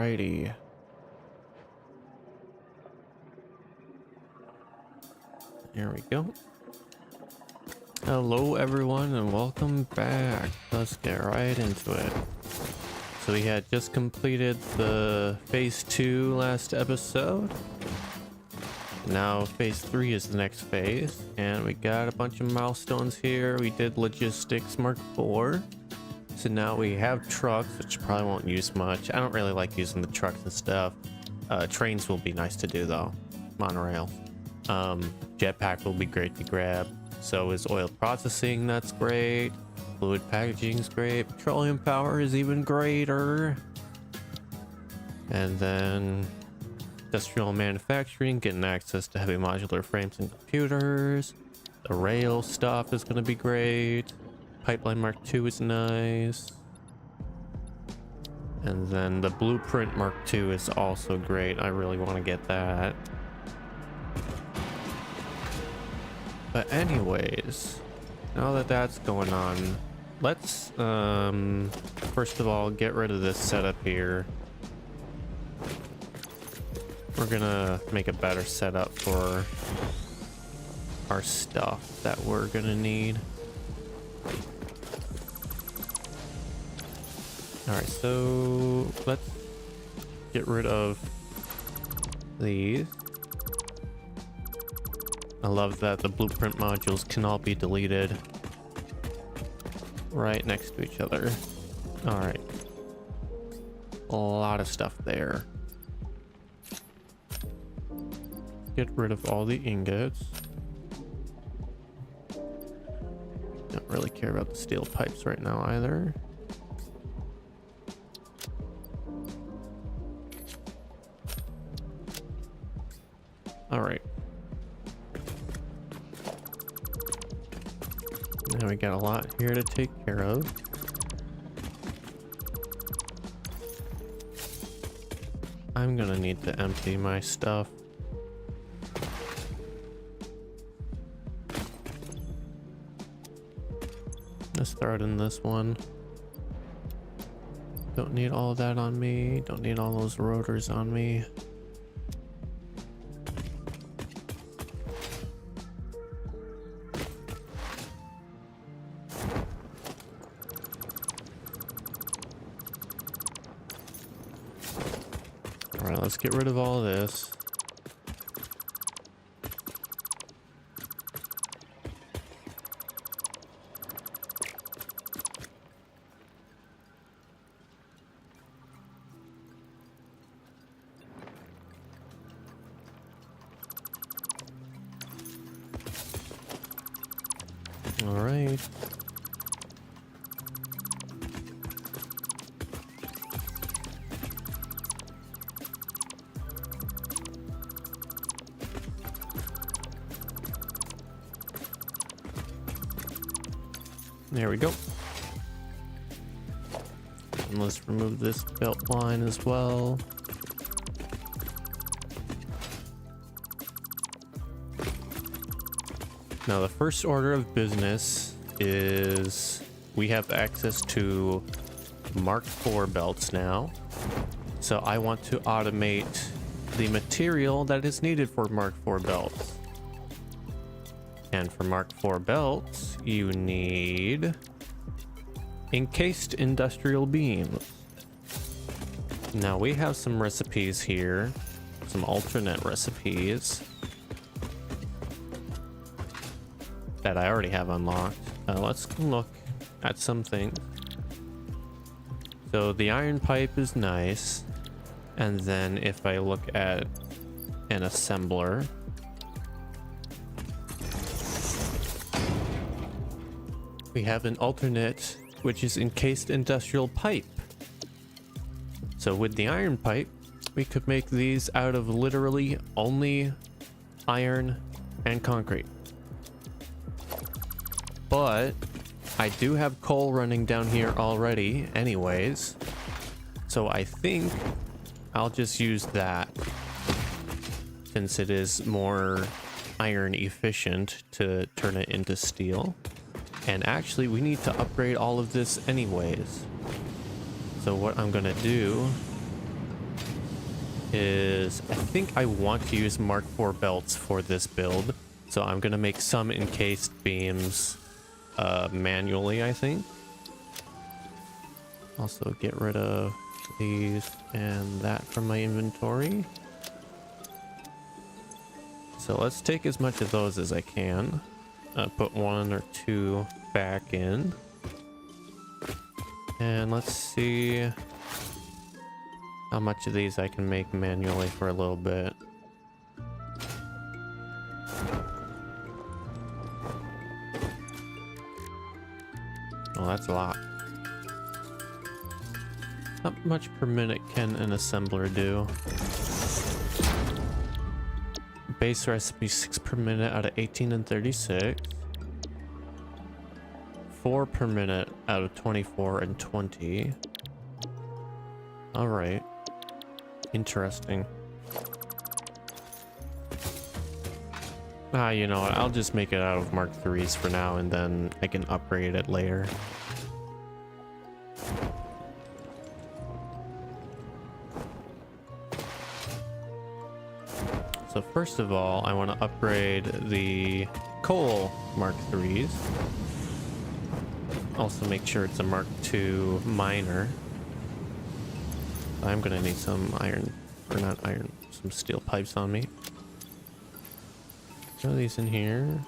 Alrighty. There we go. Hello everyone and welcome back. Let's get right into it. So we had just completed the phase 2 last episode. Now phase 3 is the next phase, and we got a bunch of milestones here. We did logistics Mark 4. So now we have trucks, which probably won't use much. I don't really like using the trucks and stuff. Trains will be nice to do though. Monorail. Jetpack will be great to grab. So is oil processing, that's great. Fluid packaging is great. Petroleum power is even greater. And then industrial manufacturing, getting access to heavy modular frames and computers. The rail stuff is going to be great. Pipeline Mark II is nice. And then the blueprint Mark II is also great. I really want to get that. But anyways, now that that's going on, let's first of all get rid of this setup here. We're gonna make a better setup for our stuff that we're gonna need. Alright, so let's get rid of these. I love that the blueprint modules can all be deleted right next to each other. Alright. A lot of stuff there. Get rid of all the ingots. Don't really care about the steel pipes right now either. All right. Now we got a lot here to take care of. I'm gonna need to empty my stuff. Let's start in this one. Don't need all that on me. Don't need all those rotors on me. Alright, let's get rid of all this. All right. There we go. And let's remove this belt line as well. Now the first order of business is we have access to Mark IV belts now. So I want to automate the material that is needed for Mark IV belts. And for Mark IV belts, you need encased industrial beams. Now we have some recipes here, some alternate recipes that I already have unlocked. Let's look at some things. So the iron pipe is nice. And then if I look at an assembler, we have an alternate, which is encased industrial pipe. So with the iron pipe, we could make these out of literally only iron and concrete. But I do have coal running down here already anyways. So I think I'll just use that, since it is more iron efficient to turn it into steel. And actually we need to upgrade all of this anyways. So what I'm gonna do is I think I want to use Mark IV belts for this build. So I'm going to make some encased beams manually, I think. Also get rid of these and that from my inventory. So let's take as much of those as I can. Put 1 or 2 back in. And let's see how much of these I can make manually for a little bit. Oh, that's a lot. Not much per minute can an assembler do. Base recipe 6 per minute out of 18 and 36. 4 per minute out of 24 and 20. Alright. Interesting. You know what? I'll just make it out of Mark III's for now, and then I can upgrade it later. So first of all, I want to upgrade the coal Mark III's. Also make sure it's a Mark II miner. I'm gonna need some iron, or not iron, some steel pipes on me. Throw these in here.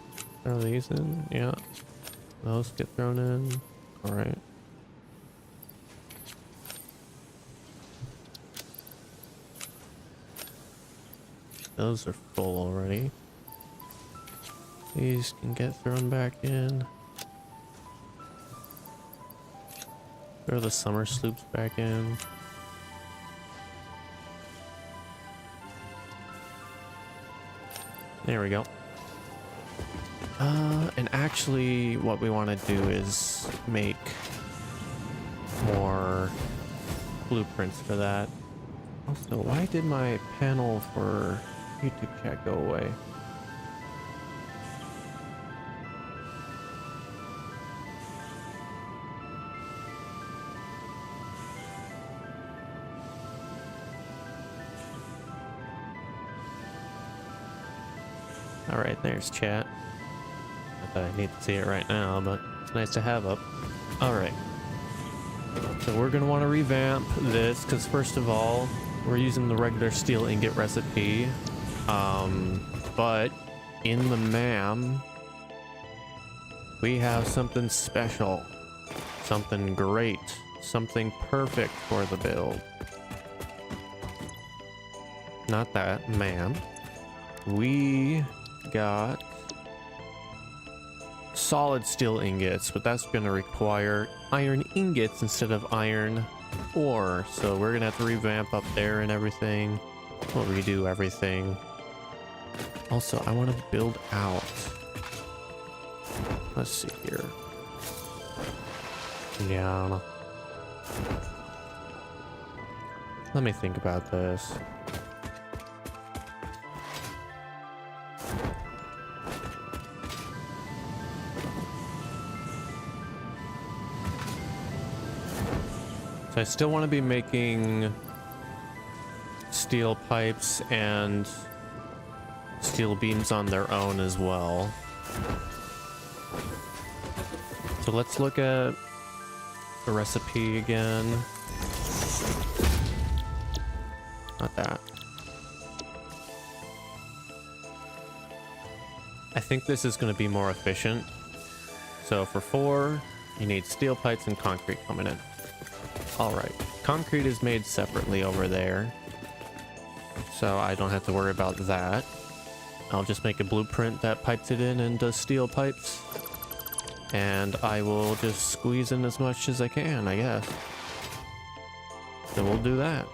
Throw these in. Yeah. Those get thrown in. Alright. Those are full already. These can get thrown back in. Throw the summer sloops back in. There we go. And actually what we want to do is make more blueprints for that. Also, why did my panel for YouTube chat go away? Alright, there's chat. Not that I need to see it right now, but it's nice to have up. Alright. So we're going to want to revamp this, because first of all, we're using the regular steel ingot recipe. But in the MAM, we have something special. Something great. Something perfect for the build. Not that, MAM. We got solid steel ingots, but that's going to require iron ingots instead of iron ore. So we're going to have to revamp up there and everything. We'll redo everything. Also, I want to build out. Let's see here. Yeah. Let me think about this. So I still want to be making steel pipes and steel beams on their own as well. So let's look at the recipe again. Not that. I think this is going to be more efficient. So for 4, you need steel pipes and concrete coming in. Alright, concrete is made separately over there, so I don't have to worry about that. I'll just make a blueprint that pipes it in and does steel pipes, and I will just squeeze in as much as I can, I guess. So we'll do that.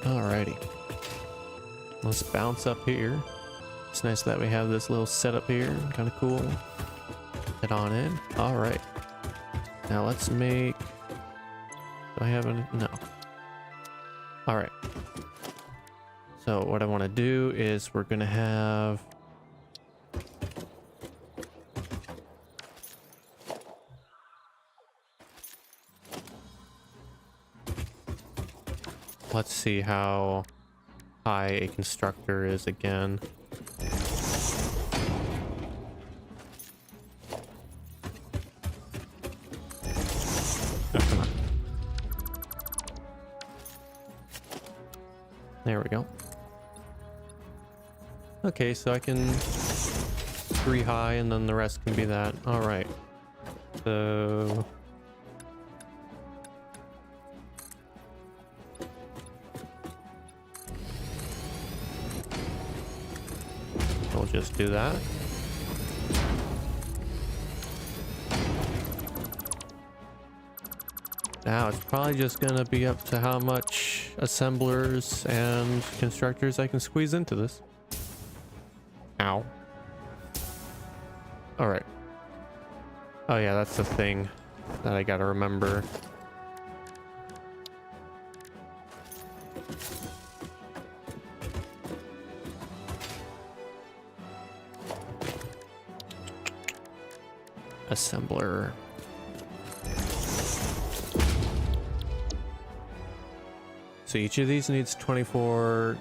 Alrighty. Let's bounce up here. It's nice that we have this little setup here, kind of cool. Head on in. All right. Now let's make. Do I have any? No. All right. So what I want to do is we're gonna have. let's see how high a constructor is again. Oh, come on. There we go. Okay, so I can 3 high and then the rest can be that. All right. So we'll just do that. Now it's probably just gonna be up to how much assemblers and constructors I can squeeze into this. Ow. All right. Oh yeah, that's the thing that I gotta remember. Assembler. So each of these needs 24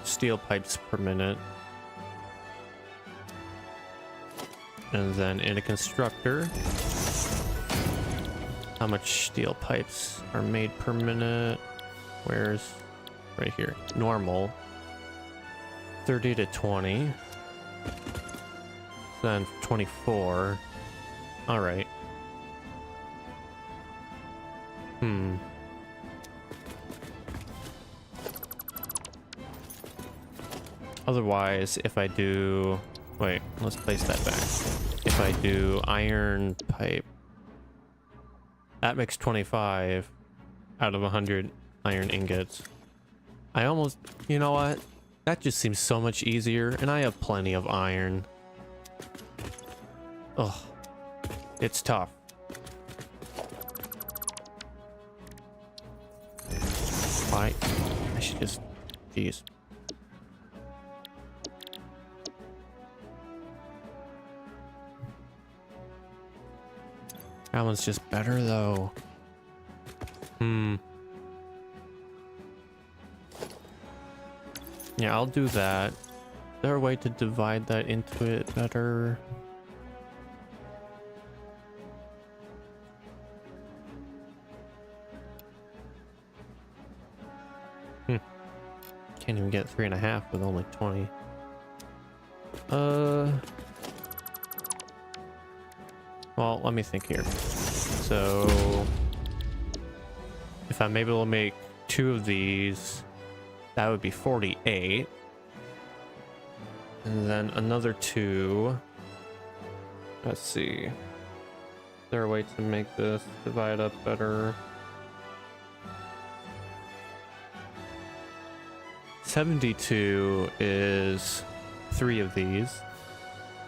steel pipes per minute. And then in a constructor, how much steel pipes are made per minute? Where's right here? Normal. 30 to 20. Then 24. All right. Otherwise, if I do... Wait, let's place that back. If I do iron pipe, that makes 25 out of 100 iron ingots. I almost... You know what? That just seems so much easier, and I have plenty of iron. Ugh. It's tough. Why? I should just... Jeez. That one's just better though. Yeah, I'll do that. Is there a way to divide that into it better? Can't even get 3.5 with only 20. Well, let me think here. So if I'm able to make 2 of these, that would be 48. And then another 2. Let's see. Is there a way to make this divide up better? 72 is 3 of these,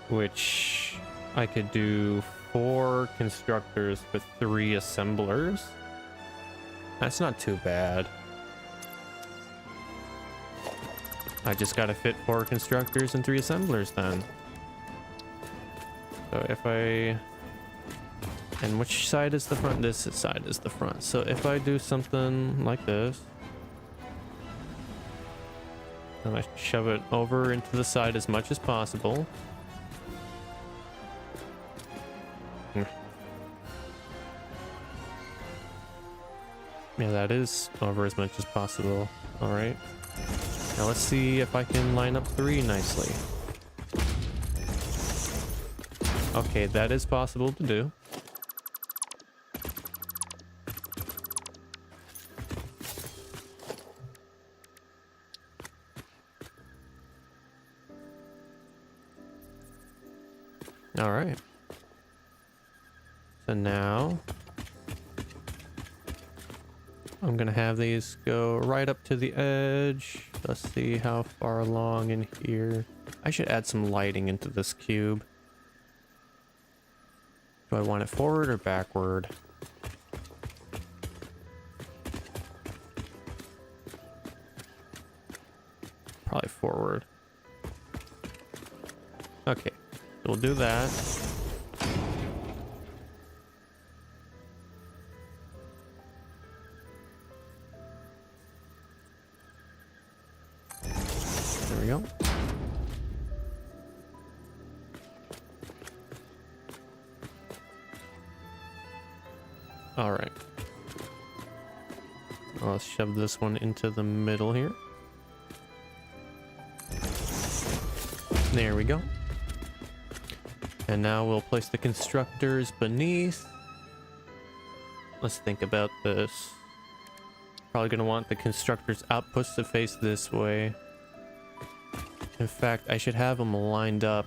which I could do 4 constructors with 3 assemblers. That's not too bad. I just gotta fit 4 constructors and 3 assemblers then. So if I... And which side is the front? This side is the front. So if I do something like this, and I shove it over into the side as much as possible. Yeah, that is over as much as possible. All right. Now let's see if I can line up 3 nicely. Okay, that is possible to do. All right. So now I'm gonna have these go right up to the edge. Let's see how far along in here. I should add some lighting into this cube. Do I want it forward or backward? Probably forward. Okay, we'll do that. go. All right. Let's shove this one into the middle here. There we go. And now we'll place the constructors beneath. Let's think about this. Probably gonna want the constructors' outputs to face this way. In fact, I should have them lined up.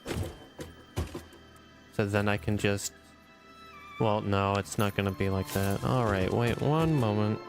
So then I can just... Well, no, it's not gonna be like that. Alright, wait one moment.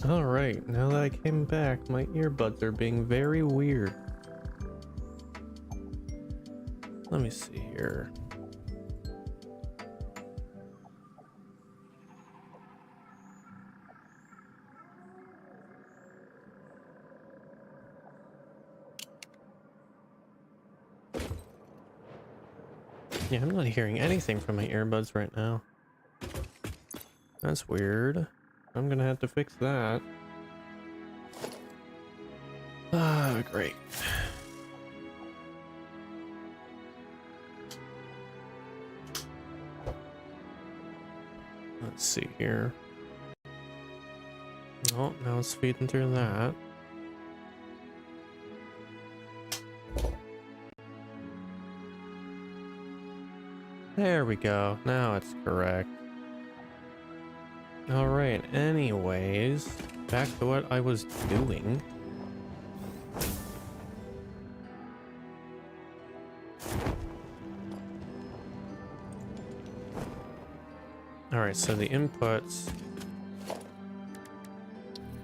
Alright, now that I came back, my earbuds are being very weird. Let me see here. Yeah, I'm not hearing anything from my earbuds right now. That's weird. I'm gonna have to fix that. Ah, great. Let's see here. Oh, now it's feeding through that. There we go. Now it's correct. Alright, anyways, back to what I was doing. Alright, so the inputs,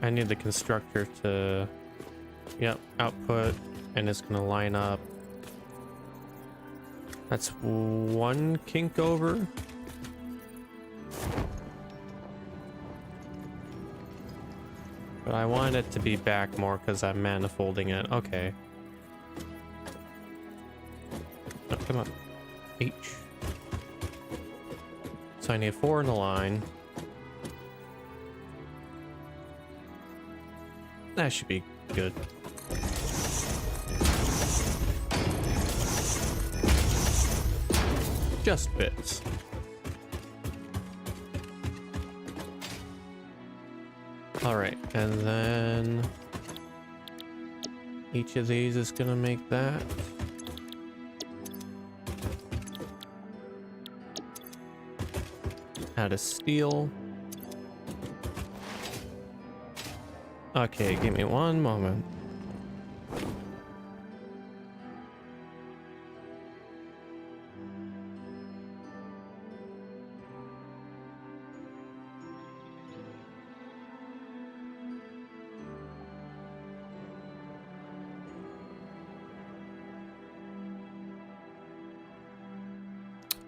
I need the constructor to, yep, output, and it's gonna line up. That's one kink over. But I want it to be back more because I'm manifolding it. Okay. Oh, come on. H. So I need 4 in the line. That should be good. Just fits. All right, and then each of these is gonna make that. Add a steel. Okay, give me one moment.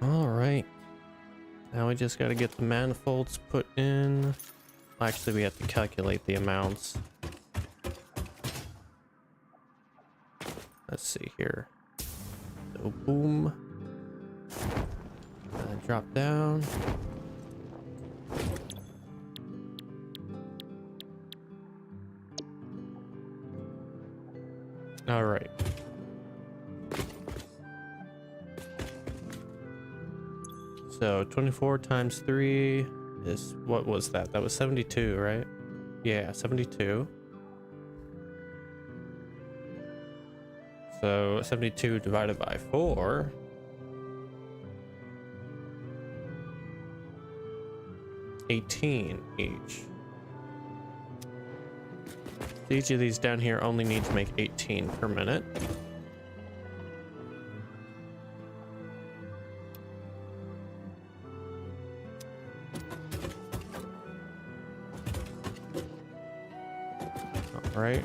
All right. Now we just got to get the manifolds put in. Actually, we have to calculate the amounts. Let's see here. So boom. Drop down. All right. So 24 times 3 is, what was that? That was 72, right? Yeah, 72. So 72 divided by 4. $18 each. So each of these down here only need to make 18 per minute. All right.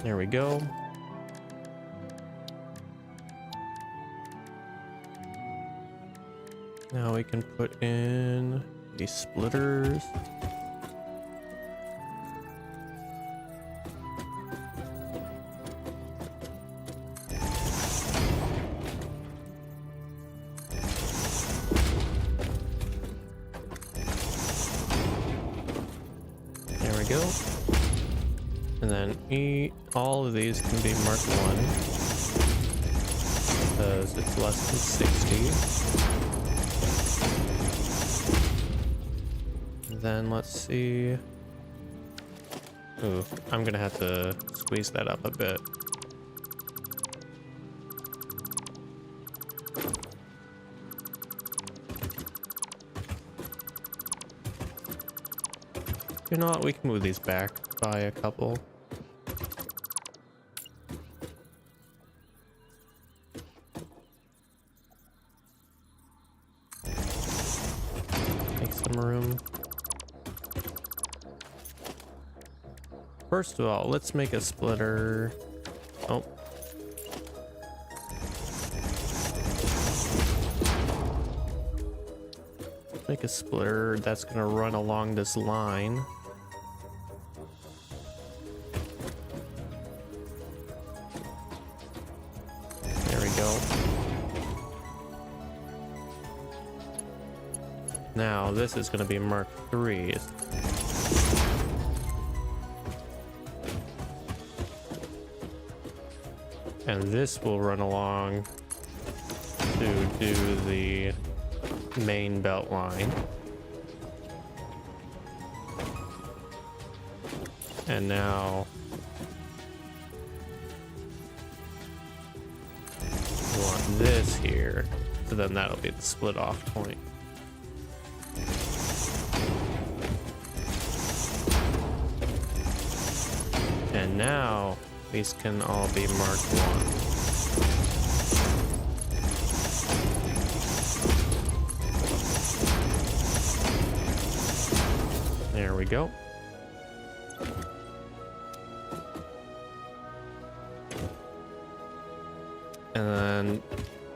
There we go. Now we can put in these splitters. There we go. And then all of these can be marked 1 because it's less than 60. Then let's see. Ooh, I'm gonna have to squeeze that up a bit. You know what? We can move these back by a couple. Make some room. First of all, let's make a splitter. Oh. Make a splitter that's gonna run along this line. There we go. Now this is gonna be Mark 3. And this will run along to do the main belt line. And now we want this here, so then that'll be the split off point. And now these can all be marked 1. There we go. And then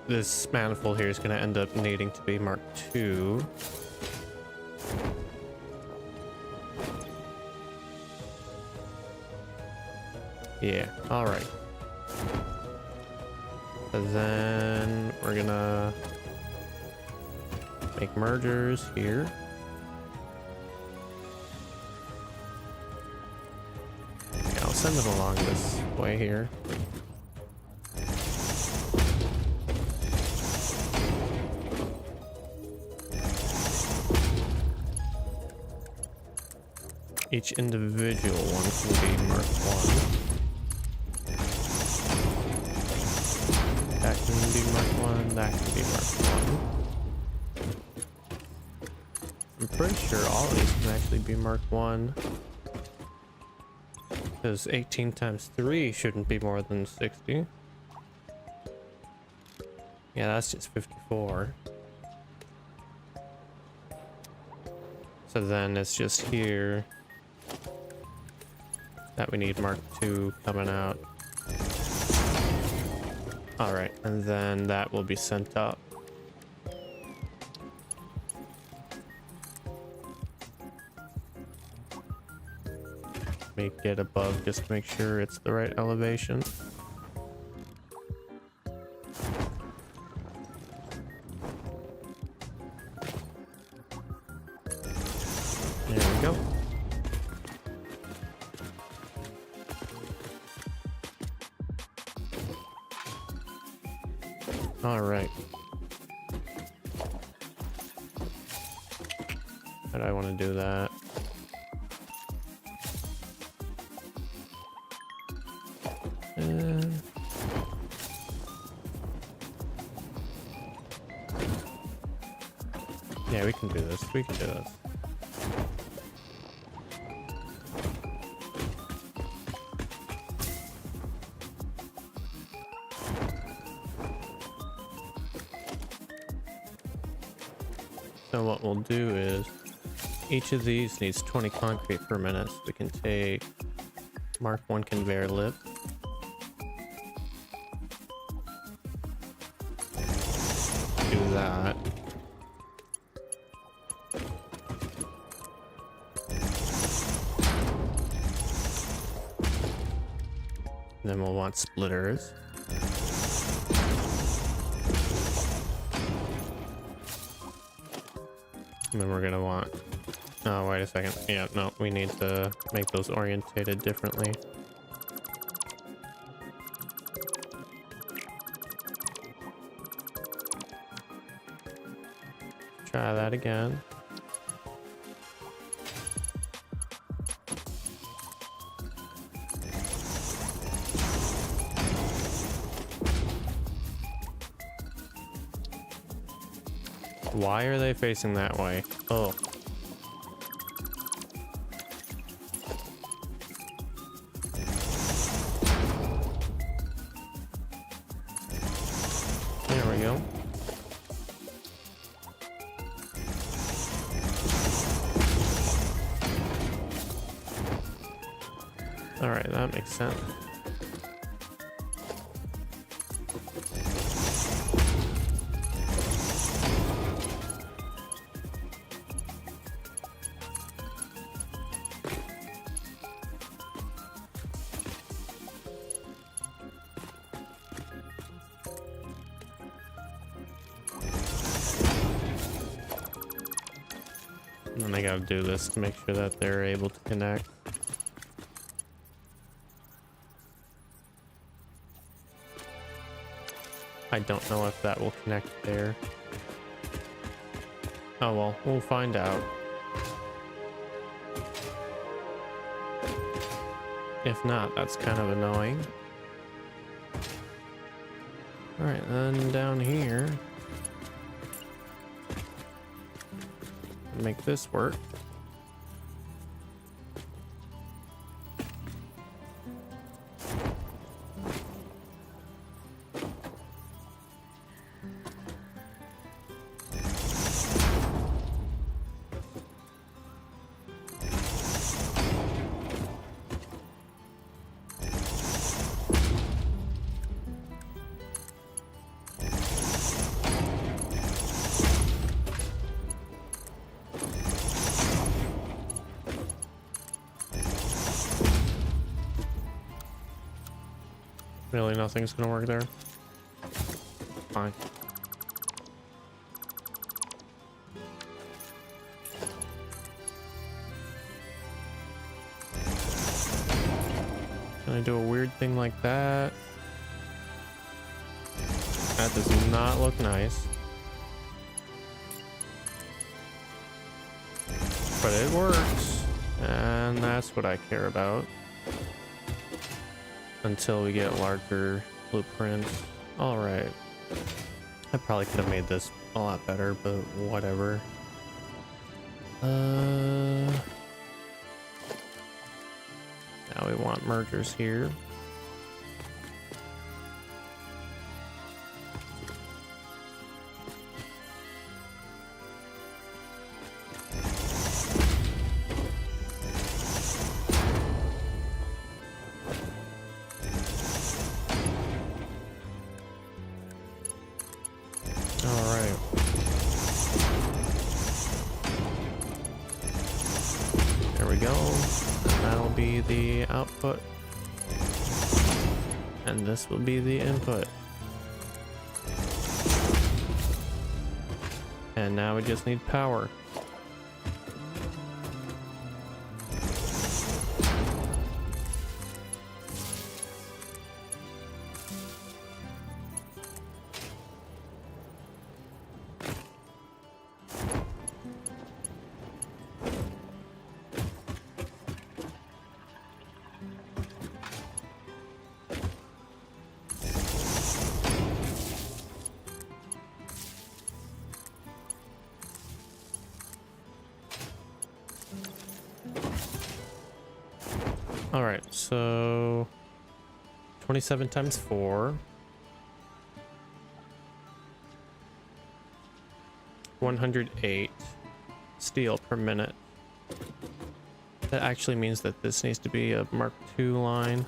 this manifold here is going to end up needing to be marked 2. Yeah, all right. And then we're gonna make mergers here. Yeah, I'll send them along this way here. Each individual one can be Mark 1. That can be Mark 1, that can be Mark 1. I'm pretty sure all of these can actually be Mark 1. Because 18 times 3 shouldn't be more than 60. Yeah, that's just 54. So then it's just here that we need Mark 2 coming out. Alright, and then that will be sent up. Make it above just to make sure it's the right elevation. There we go. All right. How do I want to do that? Yeah, we can do this. We can do this. So what we'll do is each of these needs 20 concrete per minute. So we can take Mark 1 conveyor lift. Do that. Then we'll want splitters. And then we're gonna want... Oh, wait a second. Yeah, no, we need to make those orientated differently. Try that again. Why are they facing that way? Oh. There we go. All right, that makes sense. And then I gotta do this to make sure that they're able to connect. I don't know if that will connect there. Oh well, we'll find out. If not, that's kind of annoying. Alright, then down here. Make this work. Really, nothing's gonna work there? Fine. Can I do a weird thing like that? That does not look nice. But it works. And that's what I care about. Until we get larger blueprints. Alright. I probably could have made this a lot better, but whatever. Now we want mergers here. The output, and this will be the input, and now we just need power. All right, so 27 times 4. 108 steel per minute. That actually means that this needs to be a Mark II line.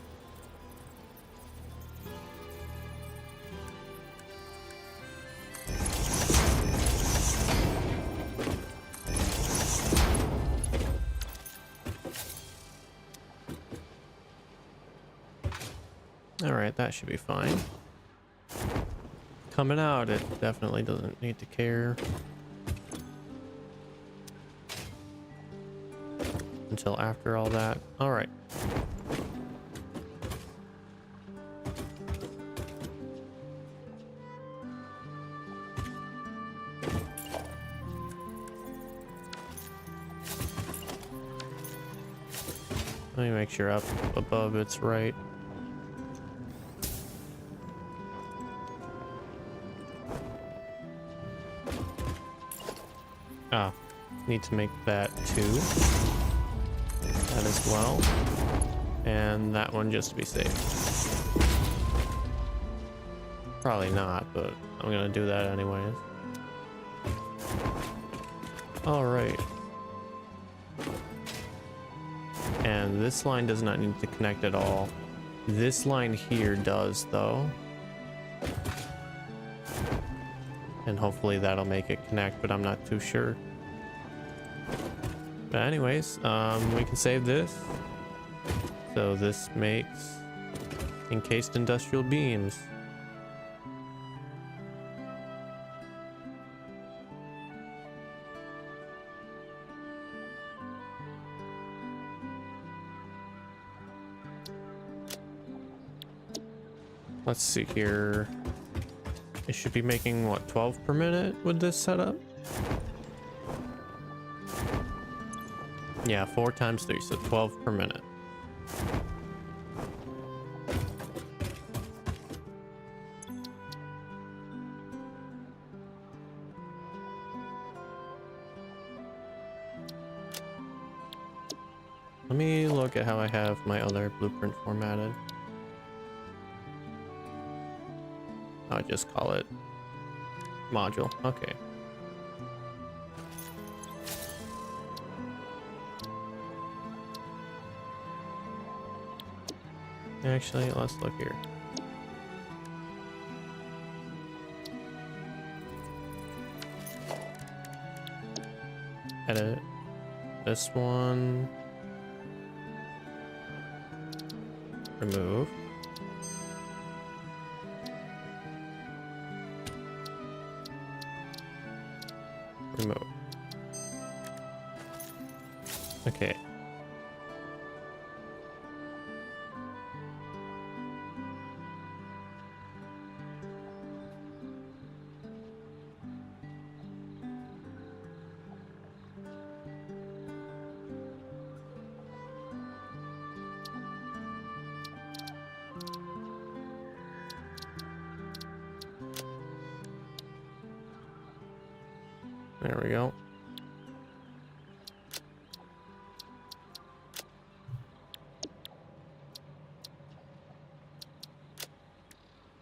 Alright, that should be fine. Coming out, it definitely doesn't need to care. Until after all that. Alright. Let me make sure up above it's right. Ah, need to make that 2. That as well. And that one just to be safe. Probably not, but I'm gonna do that anyways. Alright. And this line does not need to connect at all. This line here does, though. And hopefully that'll make it connect, but I'm not too sure. But anyways, we can save this. So this makes encased industrial beams. Let's see here. It should be making, what, 12 per minute with this setup? Yeah, 4 times 3, so 12 per minute. Let me look at how I have my other blueprint formatted. I'll just call it module. Okay. Actually, let's look here. Edit this one. Remove. Remove. Okay. There we go.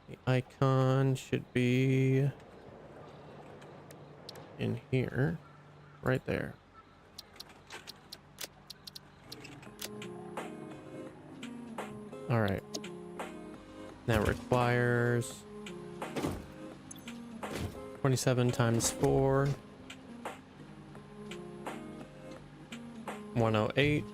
The icon should be in here, right there. All right. That requires 27 times 4. 108.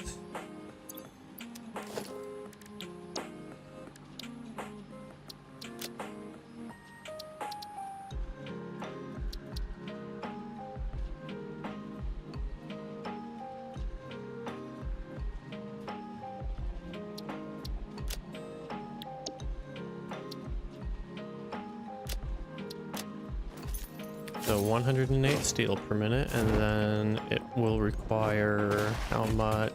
So 108 steel per minute, and then it will require how much?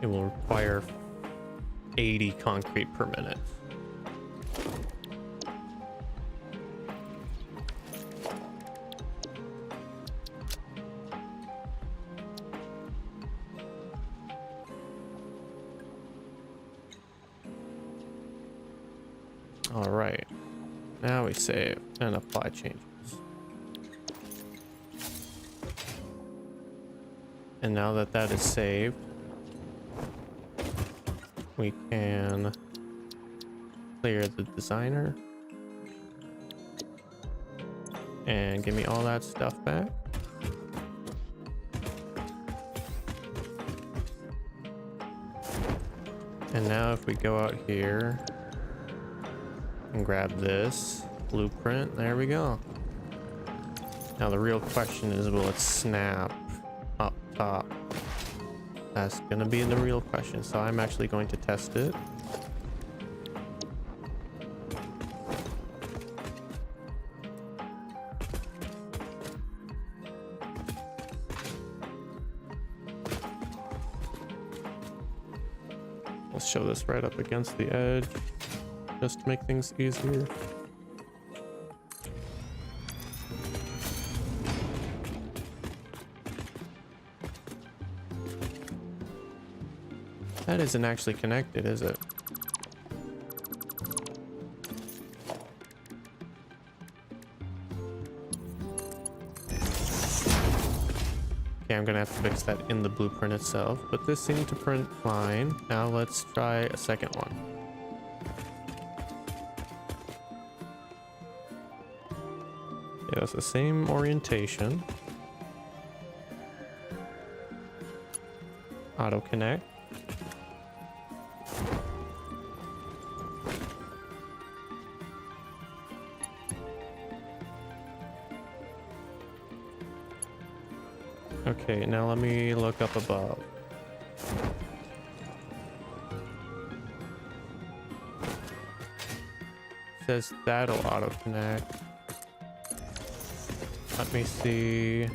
It will require 80 concrete per minute. All right, now we save and apply changes. And now that that is saved, we can clear the designer and give me all that stuff back. And now if we go out here and grab this blueprint, there we go. Now the real question is, will it snap up top? That's gonna be the real question. So I'm actually going to test it. Let's show this right up against the edge, just to make things easier. That isn't actually connected, is it? Okay, I'm gonna have to fix that in the blueprint itself, but this seemed to print fine. Now let's try a second one. Yeah, it's the same orientation. Auto connect. Okay, now let me look up above. It says that'll auto connect. Let me see.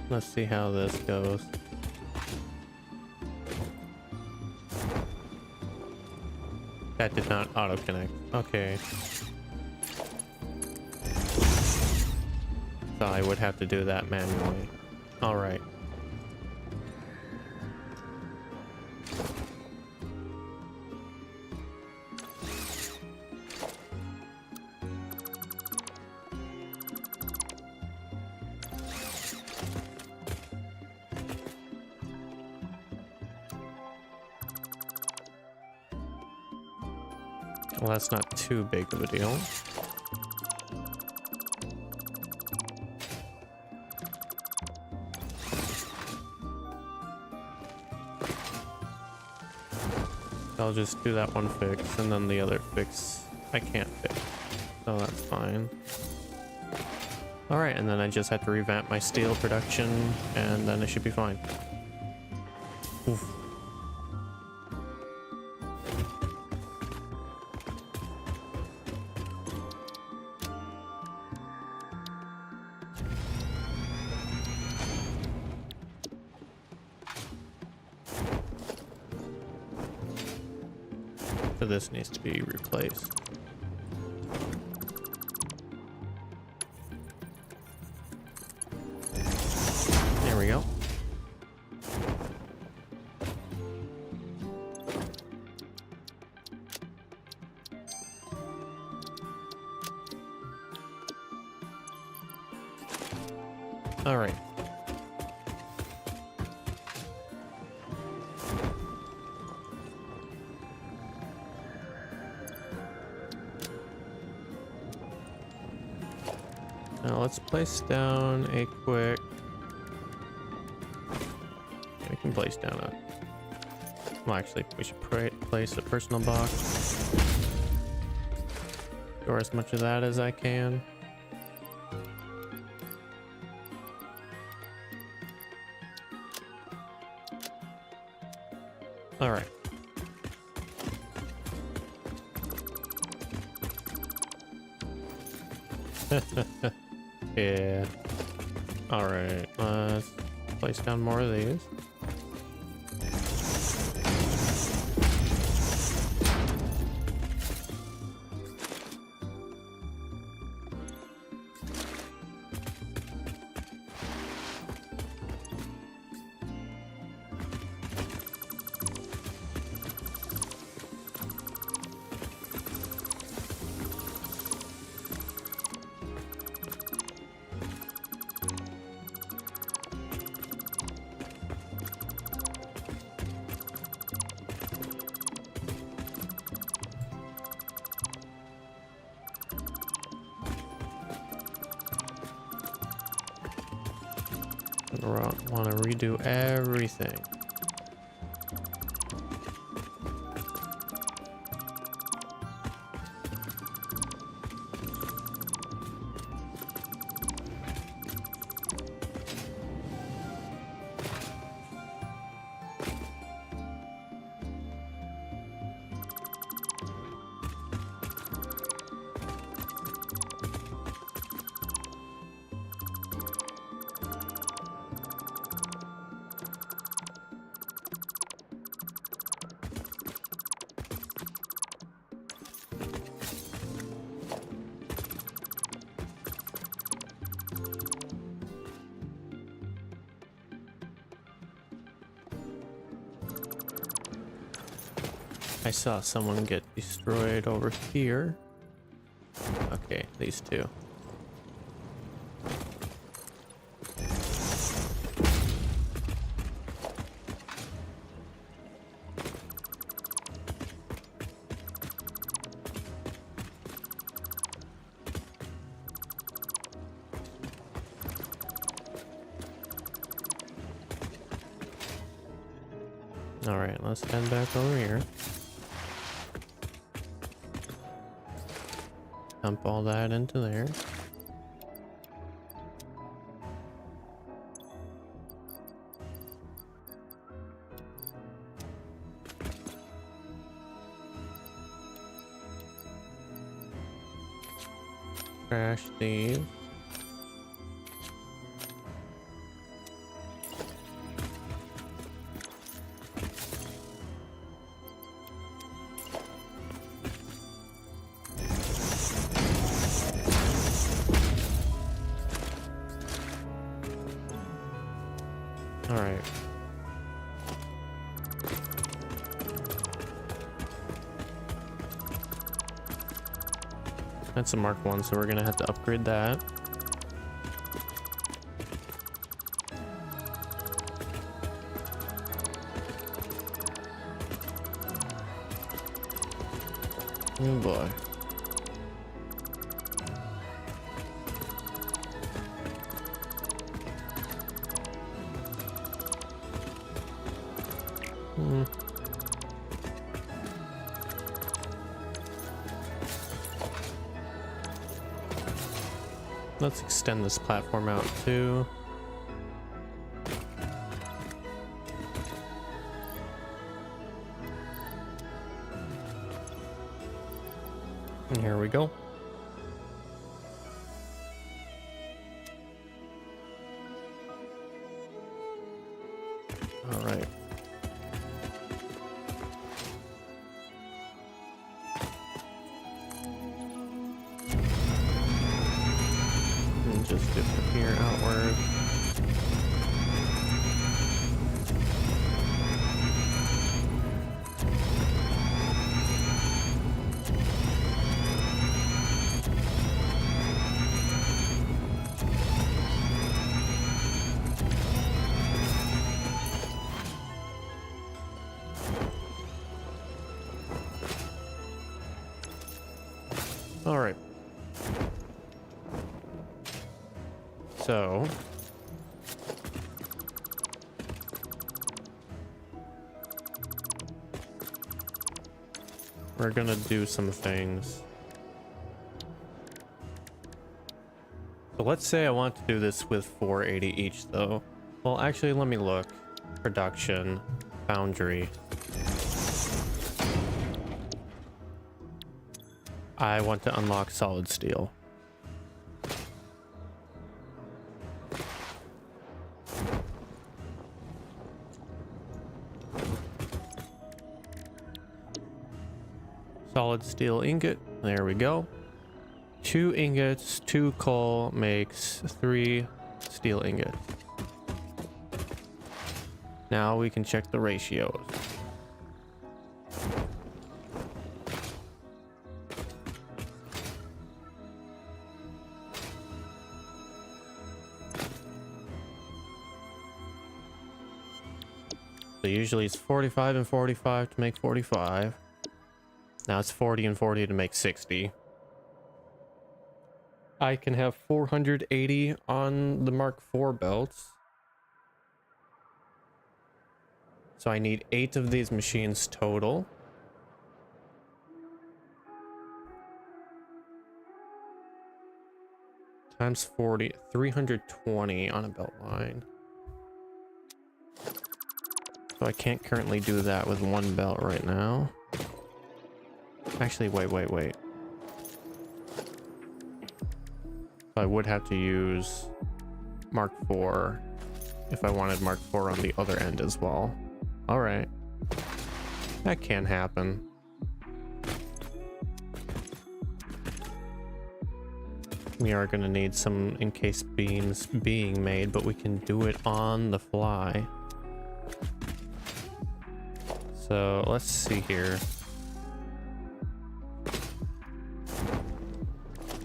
Let's see how this goes. That did not auto connect. Okay. So I would have to do that manually. All right. Well, that's not too big of a deal. I'll just do that one fix, and then the other fix I can't fix, so that's fine. Alright, and then I just have to revamp my steel production, and then it should be fine. Oof. of this needs to be replaced. There we go. All right. Now let's place down a quick... We can place down a... Well, actually, we should place a personal box. Store as much of that as I can. All right. Yeah. All right. Let's place down more of these. Want to redo everything. I saw someone get destroyed over here. Okay, these two. All right, let's head back over here. Dump all that into there. Trash these. All right. That's a Mark 1, so we're gonna have to upgrade that. Oh boy. Let's extend this platform out too. And here we go. All right. we're gonna do some things. So let's say I want to do this with 480 each though. Well, actually, let me look. Production, foundry. I want to unlock solid steel. Solid steel ingot. There we go. 2 ingots, 2 coal makes 3 steel ingots. Now we can check the ratios. So usually it's 45 and 45 to make 45. Now it's 40 and 40 to make 60. I can have 480 on the Mark IV belts. So I need 8 of these machines total. Times 40, 320 on a belt line. So I can't currently do that with 1 belt right now. Actually, wait. I would have to use Mark IV if I wanted Mark IV on the other end as well. All right, that can happen. We are going to need some encased beams being made, but we can do it on the fly. So let's see here.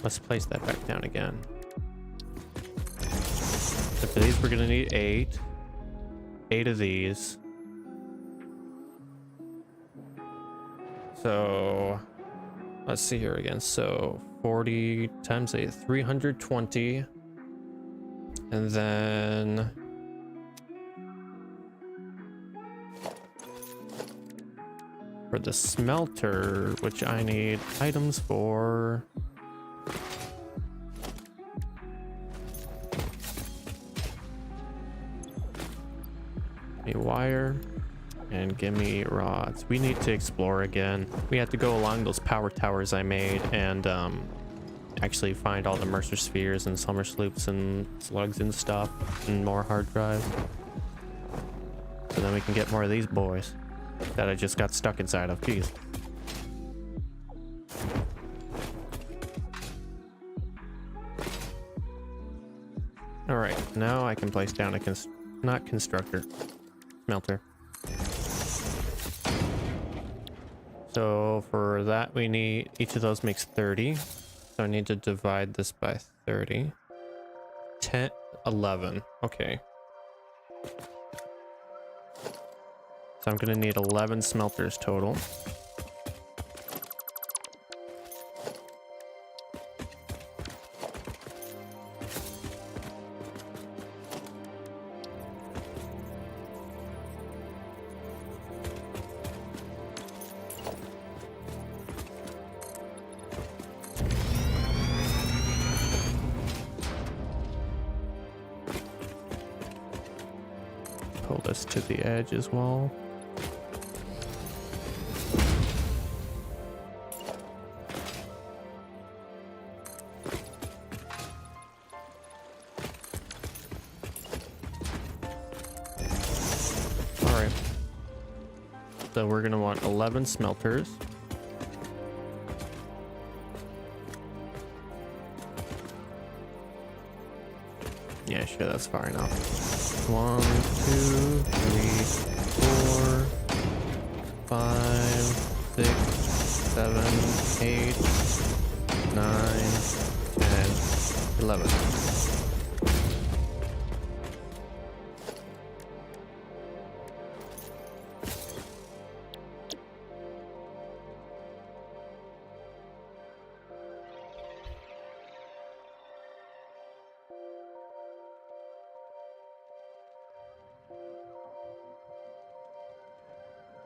Let's place that back down again. So for these, we're going to need 8. 8 of these. So let's see here again. So 40 times 8, 320. And then for the smelter, which I need items for. Give me wire and give me rods. We need to explore again. We have to go along those power towers I made and actually find all the Mercer spheres and summer sloops and slugs and stuff and more hard drives. So then we can get more of these boys that I just got stuck inside of. Jeez. All right, now I can place down a not constructor, smelter. So for that we need, each of those makes 30. So I need to divide this by 30. 10, 11, okay. So I'm gonna need 11 smelters total. Pull this to the edge as well. Alright. So we're gonna want 11 smelters. Yeah, sure, that's far enough. 1, 2, 3, 4, 5, 6, 7, 8, 9, 10, 11.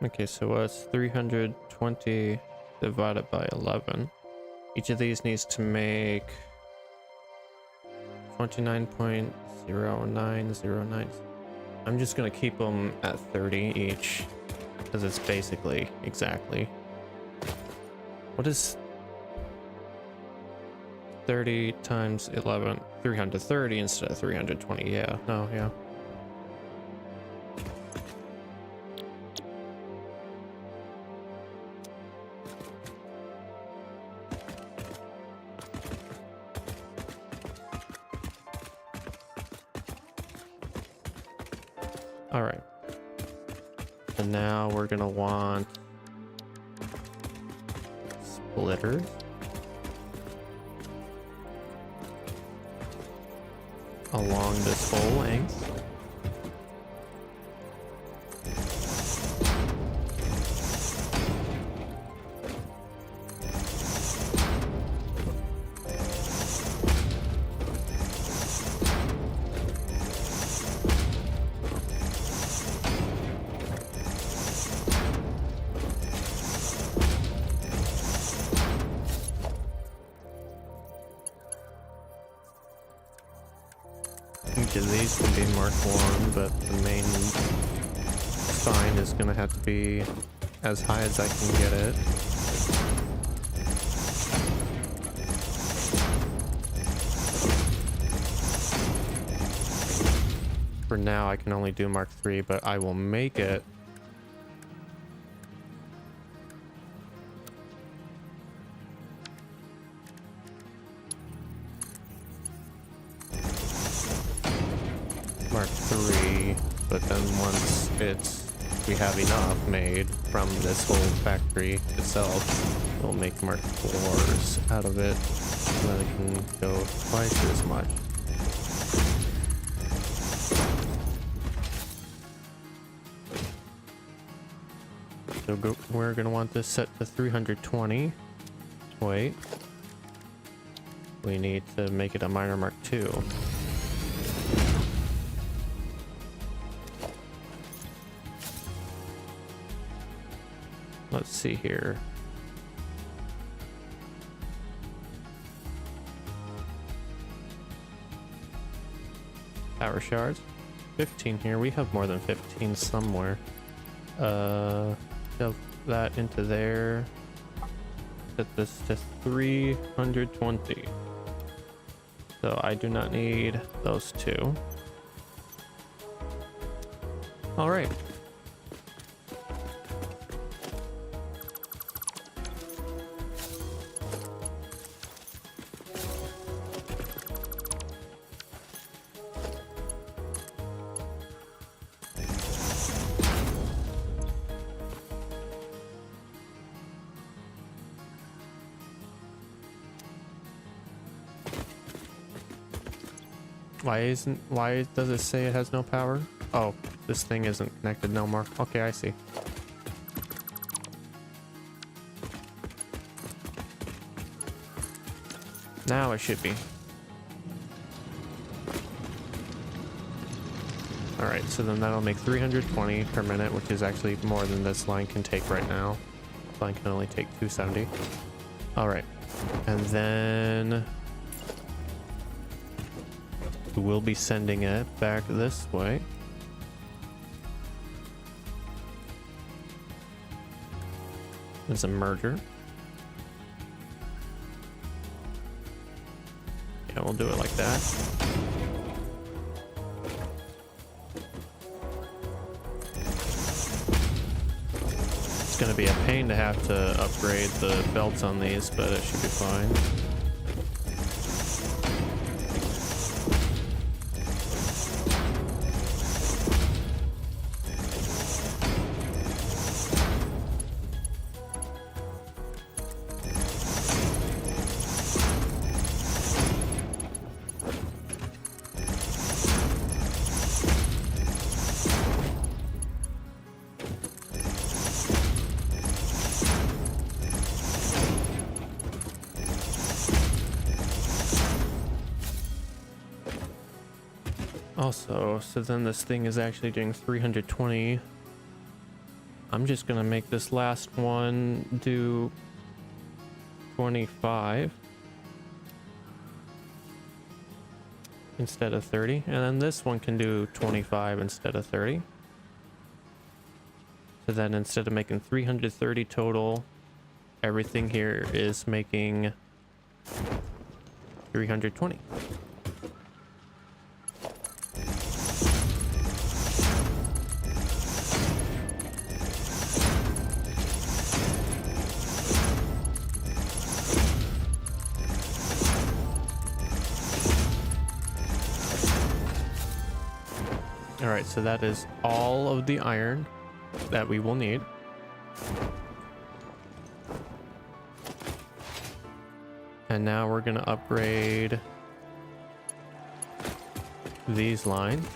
Okay, so what's 320 divided by 11. Each of these needs to make 29.0909. I'm just gonna keep them at 30 each because it's basically exactly. What is 30 times 11? 330 instead of 320. Yeah, no, yeah. All right. So now we're gonna want splitters. Along this whole length. Each of these can be marked 1, but the main spine is going to have to be as high as I can get it. For now, I can only do mark 3, but I will make it. Mark 3, but then once we have enough made from this whole factory itself, we'll make mark 4s out of it so that it can go twice as much. So we're gonna want this set to 320. Wait, we need to make it a minor mark 2. Let's see here. Power shards. 15 here. We have more than 15 somewhere. Shove that into there. Set this to 320. So I do not need those two. All right. Why does it say it has no power? Oh, this thing isn't connected no more. Okay, I see. Now it should be. Alright, so then that'll make 320 per minute, which is actually more than this line can take right now. This line can only take 270. Alright, and then we'll be sending it back this way. There's a merger. Yeah, we'll do it like that. It's gonna be a pain to have to upgrade the belts on these, but it should be fine. Also, so then this thing is actually doing 320. I'm just gonna make this last one do 25 instead of 30, and then this one can do 25 instead of 30. So then instead of making 330 total, everything here is making 320. All right, so that is all of the iron that we will need. And now we're gonna upgrade these lines.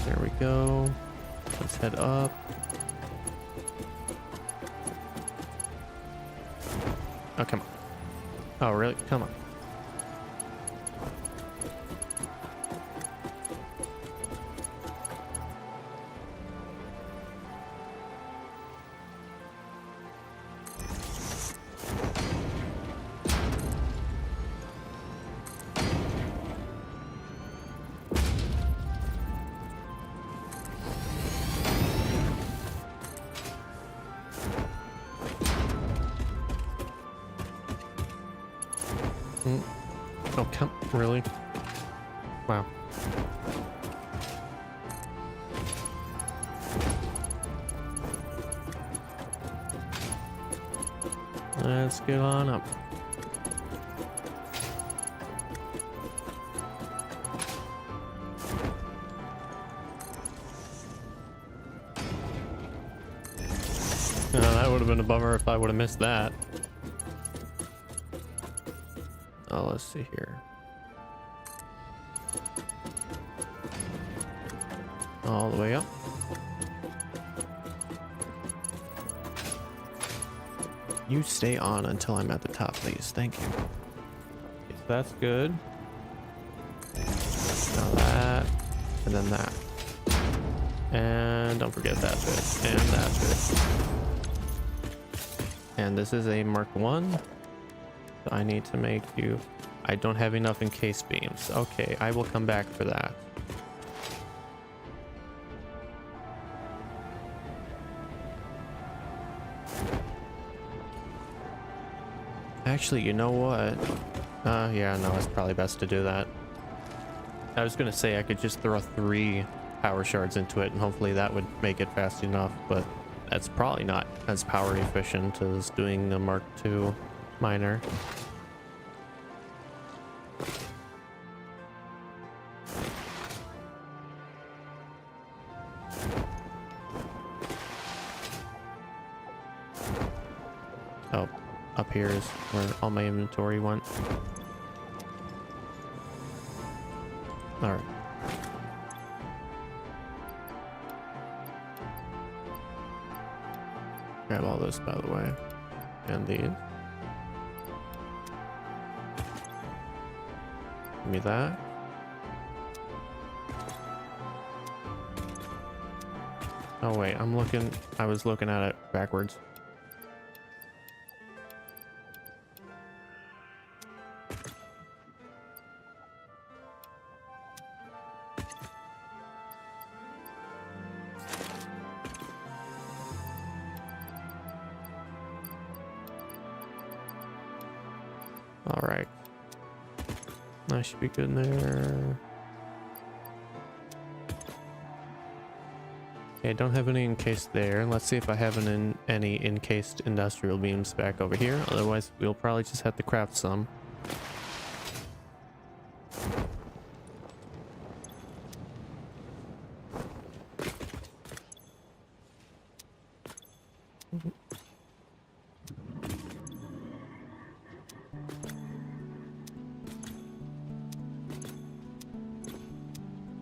There we go. Let's head up. Oh, come on. Oh, really? Come on. Oh, come, really? Wow. Let's get on up. That would have been a bummer if I would have missed that. Oh, let's see here. All the way up. You stay on until I'm at the top, please. Thank you. Okay, so that's good. Now that, and then that. And don't forget that bit, and that bit. And this is a Mark 1. So I need to make you... I don't have enough encased beams. Okay, I will come back for that. Actually, you know what? Yeah, no, it's probably best to do that. I was gonna say I could just throw 3 power shards into it and hopefully that would make it fast enough, but that's probably not as power efficient as doing a Mark II miner. Oh, up here is where all my inventory went. All right. Grab all this, by the way, and these. Give me that. Oh wait, I was looking at it backwards. All right. I should be good in there. Okay, I don't have any encased there. Let's see if I have any encased industrial beams back over here. Otherwise, we'll probably just have to craft some.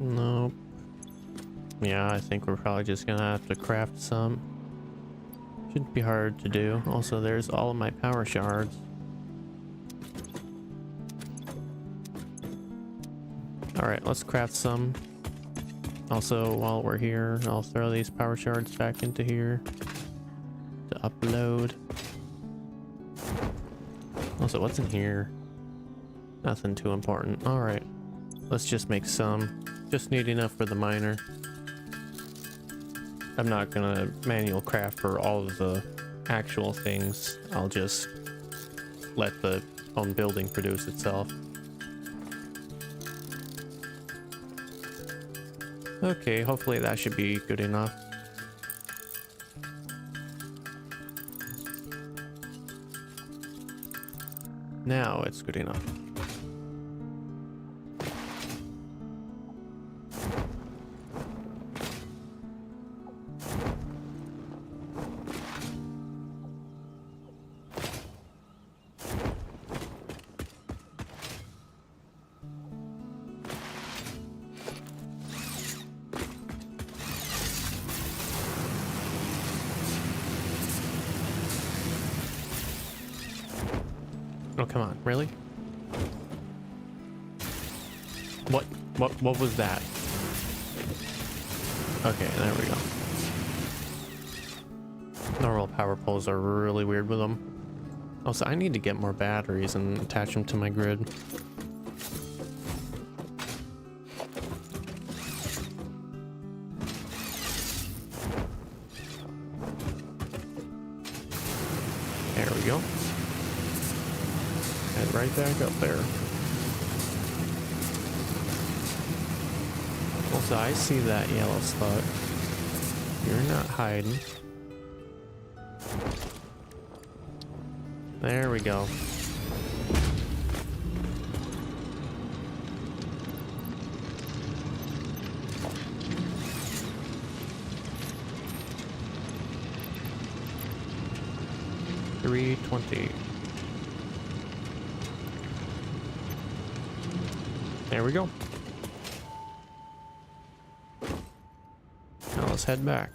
Nope. Yeah, I think we're probably just gonna have to craft some. Shouldn't be hard to do. Also, there's all of my power shards. Alright, let's craft some. Also, while we're here, I'll throw these power shards back into here to upload. Also, what's in here? Nothing too important. Alright, let's just make some. Just need enough for the miner. I'm not gonna manual craft for all of the actual things. I'll just let the own building produce itself. Okay, hopefully that should be good enough. Now it's good enough. Oh, come on, really? What was that? Okay, there we go. Normal power poles are really weird with them. Also, I need to get more batteries and attach them to my grid. There we go. And right back up there. Also, I see that yellow spot. You're not hiding. There we go. $320. There we go. Now let's head back.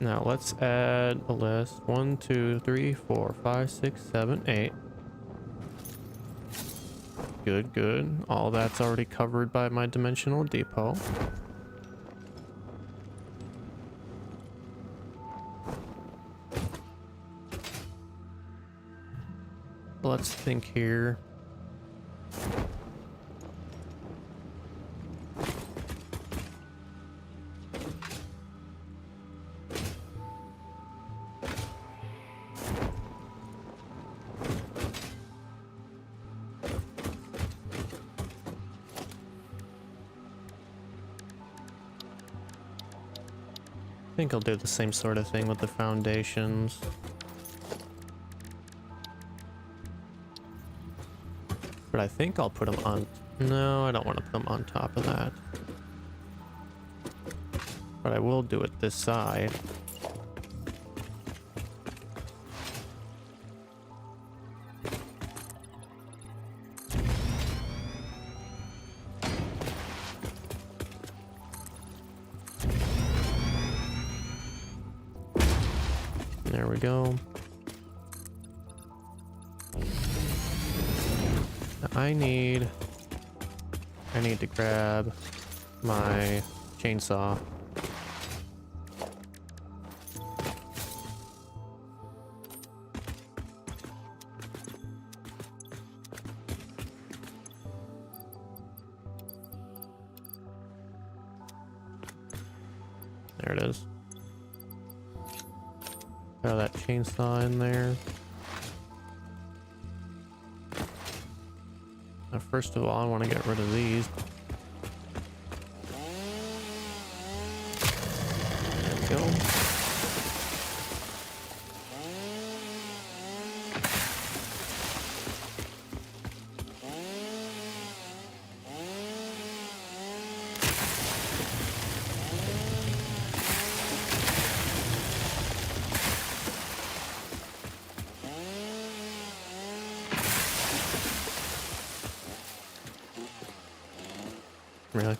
Now let's add a list. 1, 2, 3, 4, 5, 6, 7, 8. Good, good. All that's already covered by my dimensional depot. Let's think here. I think I'll do the same sort of thing with the foundations. But I think I'll put them on... No, I don't want to put them on top of that. But I will do it this side. There we go. I need to grab my chainsaw. There it is. Throw that chainsaw in there. Now, first of all, I want to get rid of these. There we go. Really?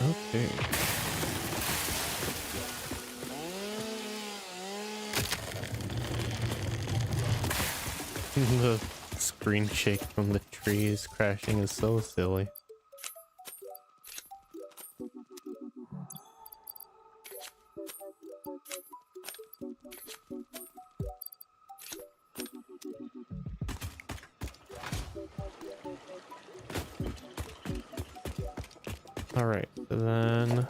Okay. The screen shake from the trees crashing is so silly. All right, so then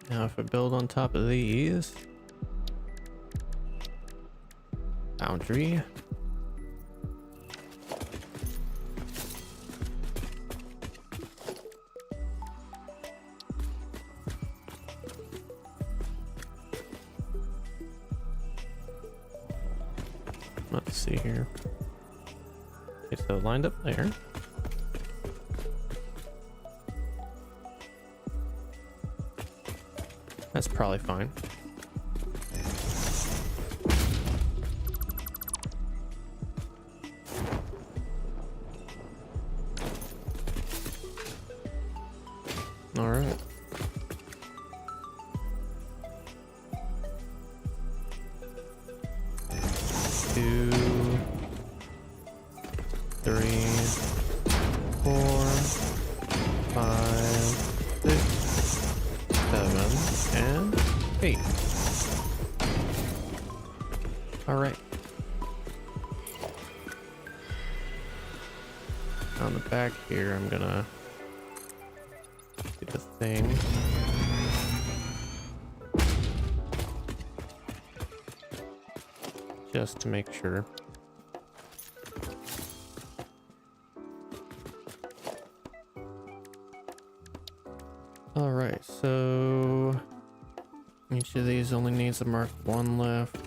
now if I build on top of these, boundary. Let's see here. Okay, so lined up there. That's probably fine. All right. Two, three, 4, 5, 6, 7, and 8. All right. On the back here, I'm gonna do the thing. Just to make sure. All right, so each of these only needs a mark 1 left.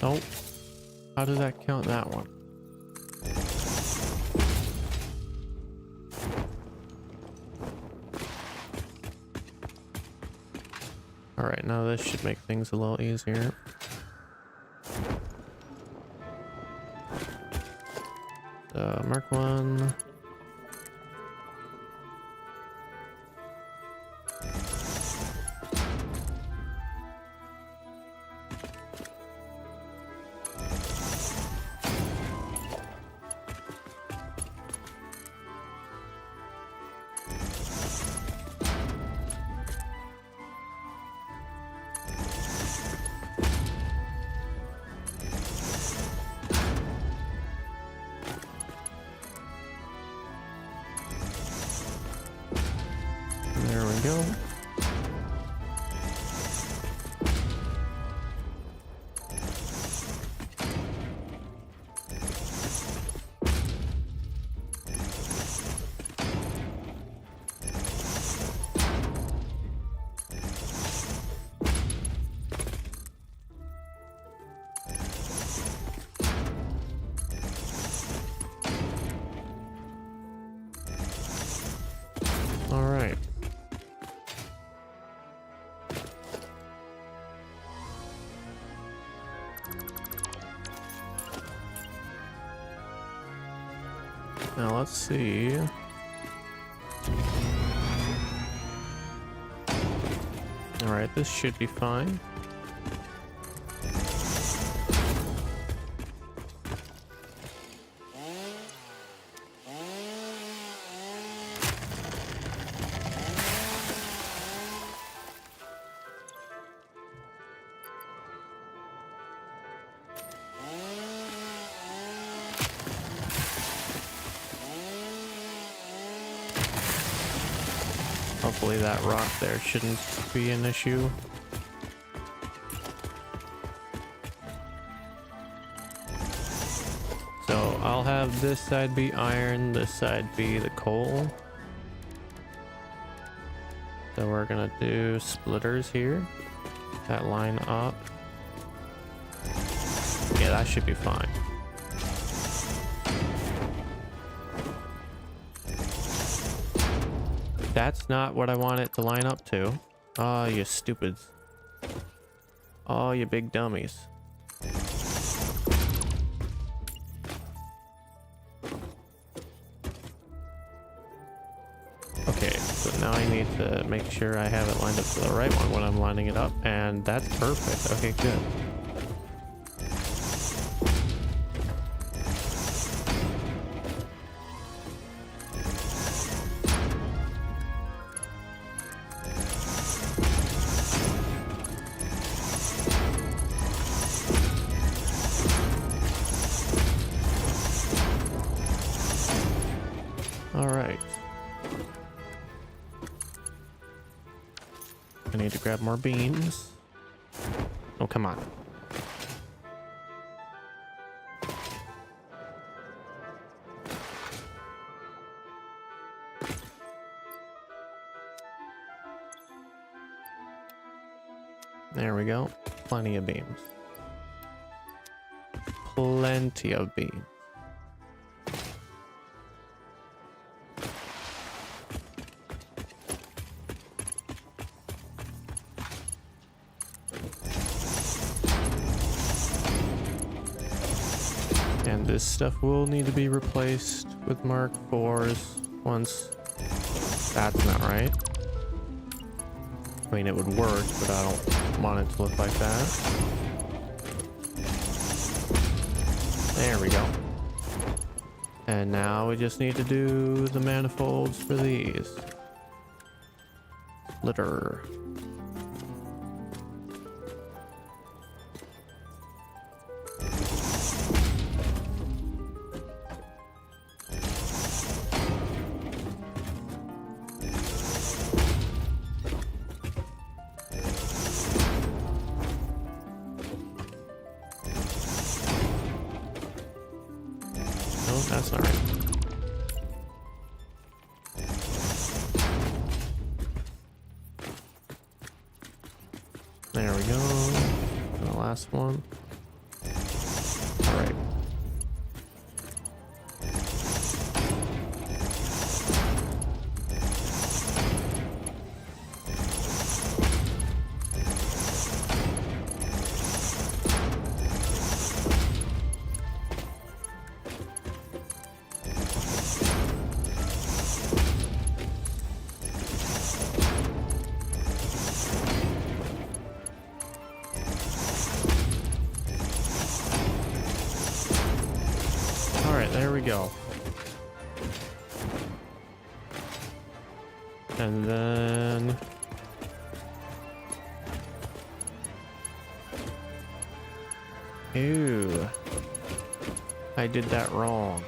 Oh, how did that count that one? All right, now this should make things a little easier. So mark 1. There we go. All right. Now let's see. All right, this should be fine. Hopefully that rock there shouldn't be an issue. So I'll have this side be iron, this side be the coal. So we're gonna do splitters here that line up. Yeah, that should be fine. That's not what I want it to line up to. Oh, you stupids. Oh, you big dummies. Okay, so now I need to make sure I have it lined up to the right one when I'm lining it up, and that's perfect. Okay, good. I need to grab more beams. Oh, come on. There we go. Plenty of beams. Plenty of beams. And this stuff will need to be replaced with Mark IVs once that's not right. I mean, it would work, but I don't want it to look like that. There we go. And now we just need to do the manifolds for these. Splitter. That's not right. There we go. And the last one. All right. There we go. And then ew, I did that wrong.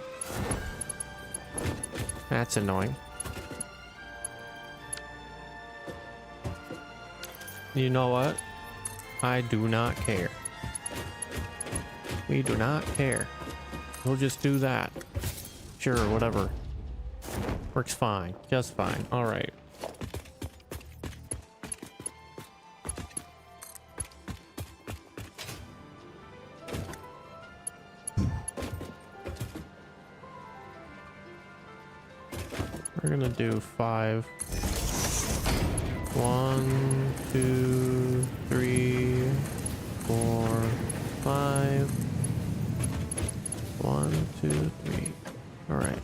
That's annoying. You know what? I do not care. We do not care. We'll just do that. Sure, whatever. Works fine. Just fine. All right. We're gonna do 5. 1, 2, 3, 4, 5. 1, 2, 3. All right.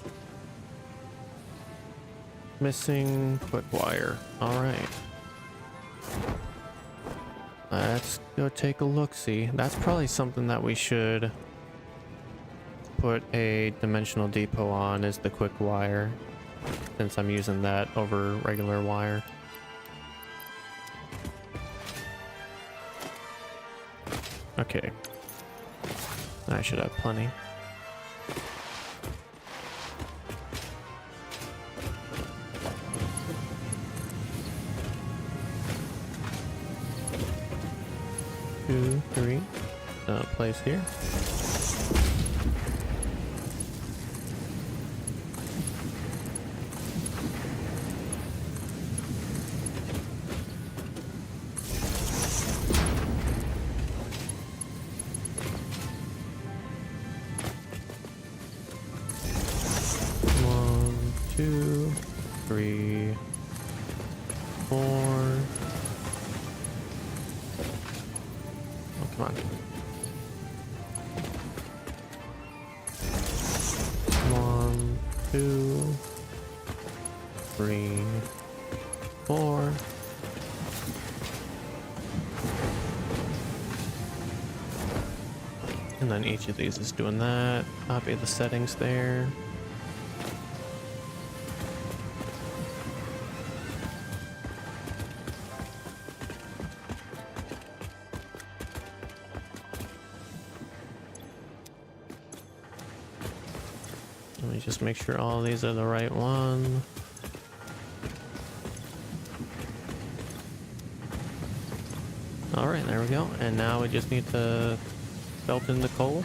Missing quick wire. All right. Let's go take a look. See, that's probably something that we should put a dimensional depot on, is the quick wire, since I'm using that over regular wire. Okay. I should have plenty. Two, three. Place here. One, two, three, 4. Come on. 1, 2, 3, 4. And then each of these is doing that. Copy the settings there. Let me just make sure all these are the right one. All right, there we go. And now we just need to belt in the coal.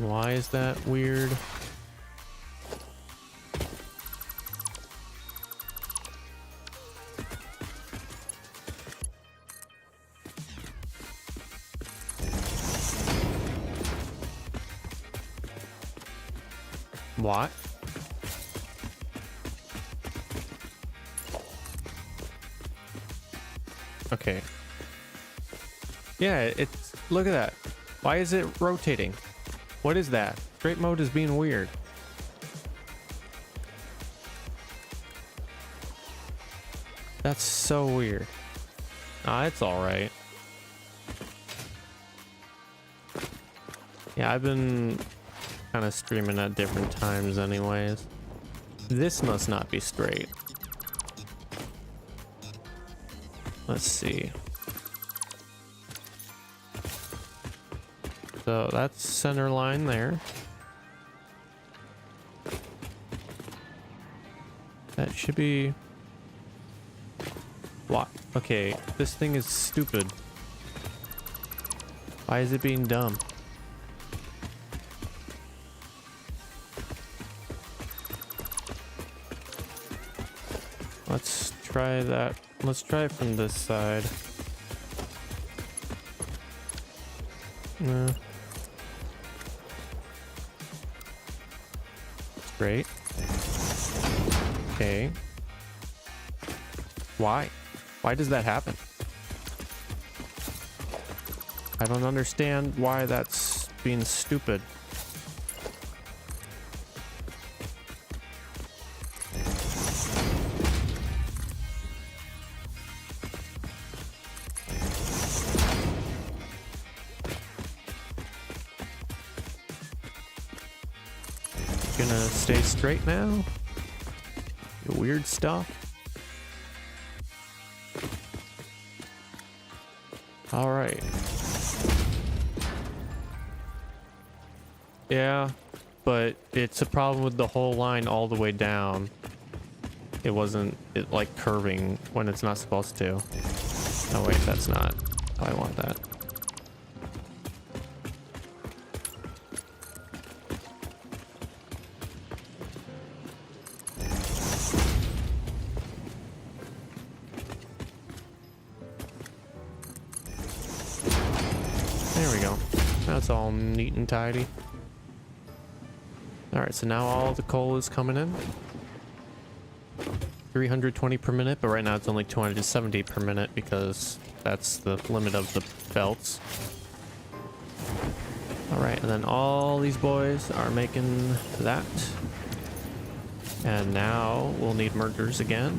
Why is that weird? What? Okay. Yeah, it's, look at that. Why is it rotating? What is that? Straight mode is being weird. That's so weird. Ah, it's alright. Yeah, I've been kind of streaming at different times anyways. This must not be straight. Let's see. So that's center line there. That should be... What? Okay, this thing is stupid. Why is it being dumb? Let's try that. Let's try it from this side. No. Great. Okay. Why? Why does that happen? I don't understand why that's being stupid. Gonna stay straight now? Weird stuff. All right. Yeah, but it's a problem with the whole line all the way down. It wasn't like curving when it's not supposed to. Oh wait, that's not how I want that. There we go. That's all neat and tidy. Alright, so now all the coal is coming in. 320 per minute, but right now it's only 270 per minute because that's the limit of the belts. Alright, and then all these boys are making that. And now we'll need mergers again.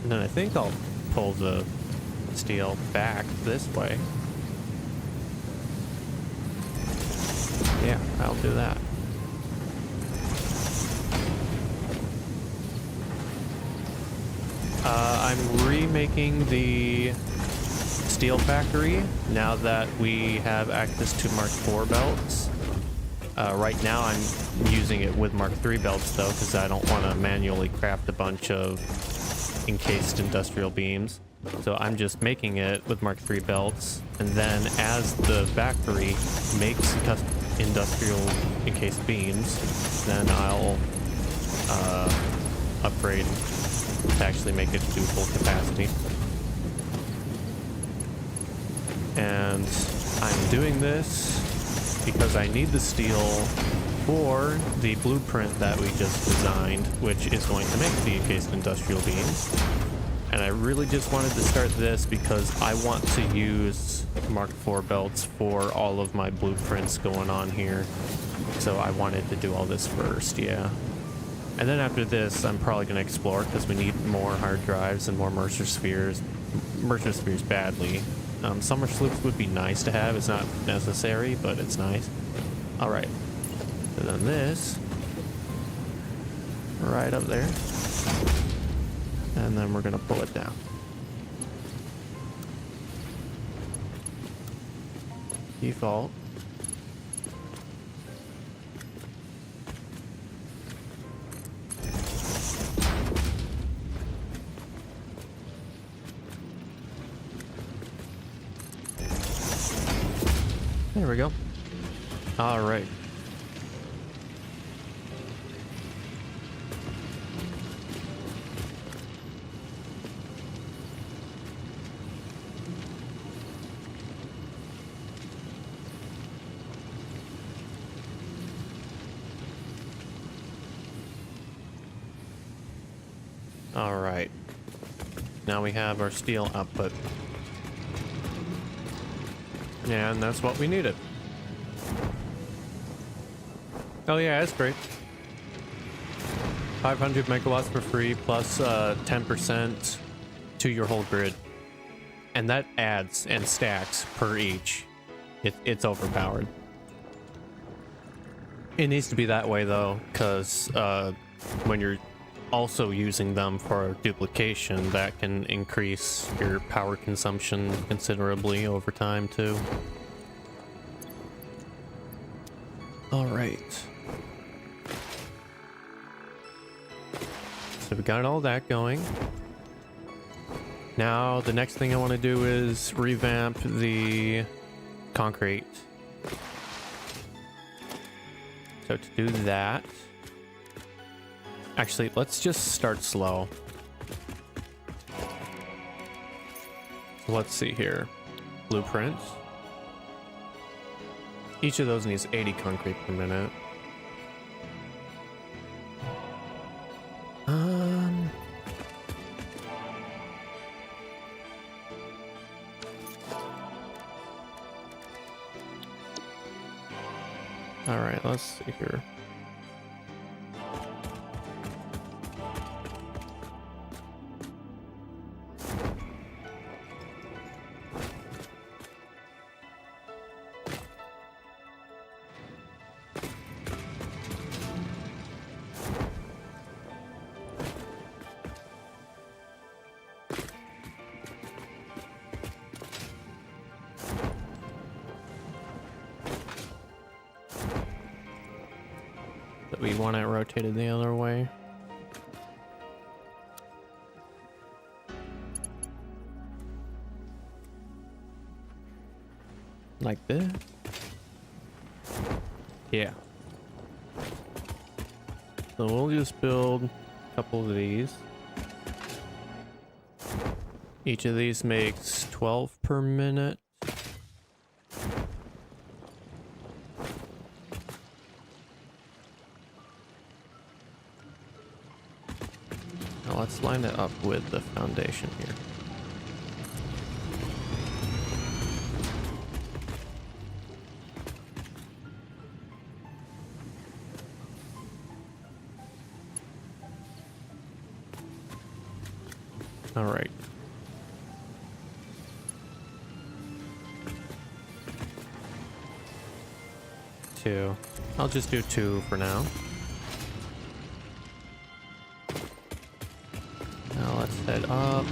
And then I think I'll pull the steel back this way. Yeah, I'll do that. I'm remaking the steel factory now that we have access to Mark IV belts. Right now I'm using it with Mark III belts though, because I don't want to manually craft a bunch of encased industrial beams. So I'm just making it with Mark III belts, and then as the factory makes industrial encased beams, then I'll upgrade to actually make it do full capacity. And I'm doing this because I need the steel for the blueprint that we just designed, which is going to make the encased industrial beams. And I really just wanted to start this because I want to use Mark IV belts for all of my blueprints going on here. So I wanted to do all this first, yeah. And then after this, I'm probably going to explore because we need more hard drives and more Mercer spheres. Mercer spheres badly. Summer sloops would be nice to have. It's not necessary, but it's nice. Alright. And then this. Right up there. And then we're going to pull it down. Default. There we go. All right. All right. Now we have our steel output. And that's what we needed. Oh yeah, that's great. 500 megawatts for free plus 10% to your whole grid. And that adds and stacks per each. It's overpowered. It needs to be that way though, because when you're also using them for duplication, that can increase your power consumption considerably over time too. All right. So we got all that going. Now the next thing I want to do is revamp the concrete. So to do that, actually, let's just start slow. So let's see here. Blueprints. Each of those needs 80 concrete per minute. All right, let's see here. But we want it rotated the other way. Like this? Yeah. So we'll just build a couple of these. Each of these makes 12 per minute. Now let's line it up with the foundation here. All right. Two. I'll just do 2 for now. Now let's head up.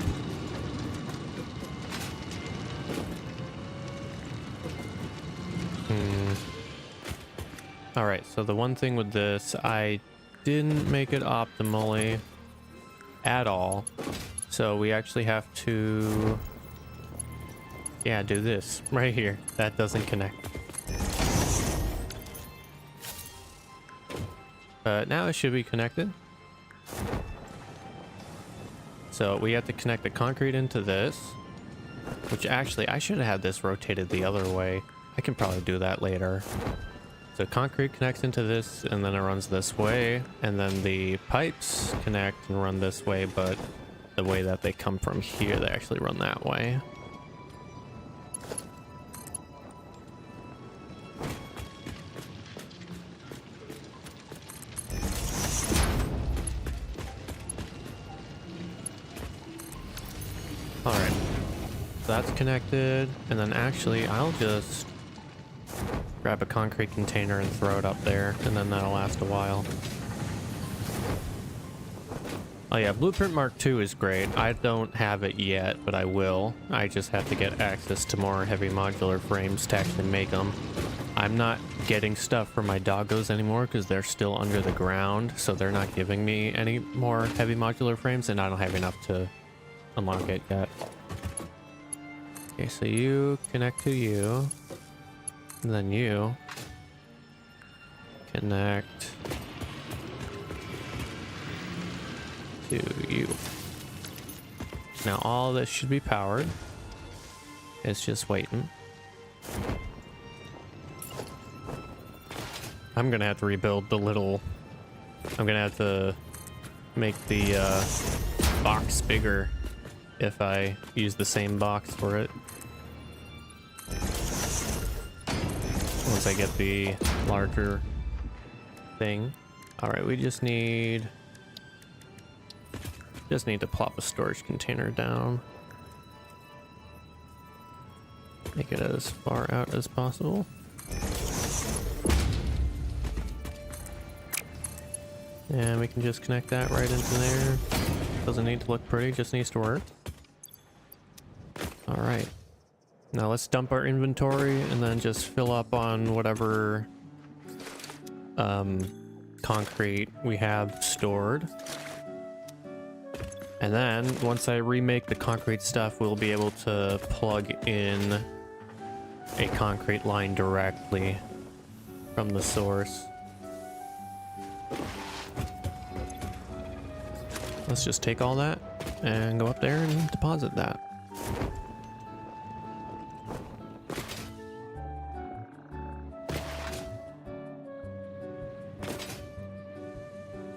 All right, so the one thing with this, I didn't make it optimally at all. So we actually have to, yeah, do this right here. That doesn't connect. But now it should be connected. So we have to connect the concrete into this, which actually I should have had this rotated the other way. I can probably do that later. So concrete connects into this and then it runs this way, and then the pipes connect and run this way, but the way that they come from here, they actually run that way. All right, so that's connected, and then actually I'll just grab a concrete container and throw it up there, and then that'll last a while. Oh yeah, Blueprint Mark II is great. I don't have it yet, but I will. I just have to get access to more heavy modular frames to actually make them. I'm not getting stuff for my doggos anymore because they're still under the ground, so they're not giving me any more heavy modular frames, and I don't have enough to unlock it yet. Okay, so you connect to you, and then you connect to you. Now all this should be powered. It's just waiting. I'm gonna have to rebuild the little, I'm gonna have to make the box bigger if I use the same box for it. Once I get the larger thing. All right, we just need to plop a storage container down. Make it as far out as possible. And we can just connect that right into there. Doesn't need to look pretty, just needs to work. All right. Now let's dump our inventory and then just fill up on whatever concrete we have stored. And then once I remake the concrete stuff, we'll be able to plug in a concrete line directly from the source. Let's just take all that and go up there and deposit that.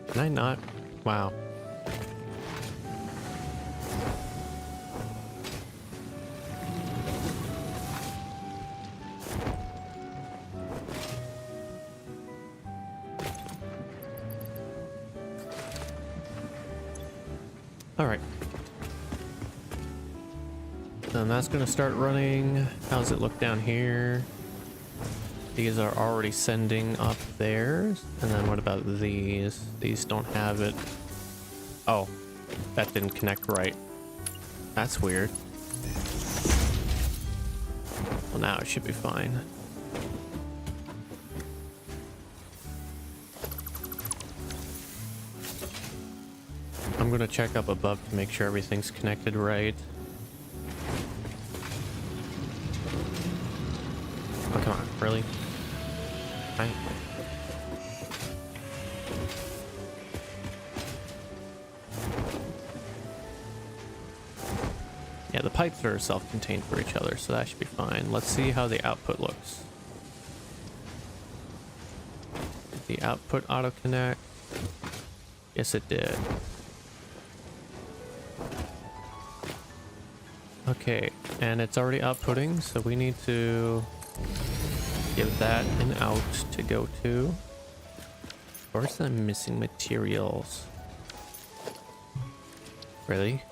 Can I not? Wow. All right. Then that's going to start running. How's it look down here? These are already sending up theirs. And then what about these? These don't have it. Oh, that didn't connect right. That's weird. Well, now it should be fine. gonna check up above to make sure everything's connected right. Oh, come on, really? Yeah, the pipes are self-contained for each other, so that should be fine. Let's see how the output looks. Did the output auto-connect? Yes, it did. Okay, and it's already outputting, so we need to give that an out to go to. Where's the missing materials? Really?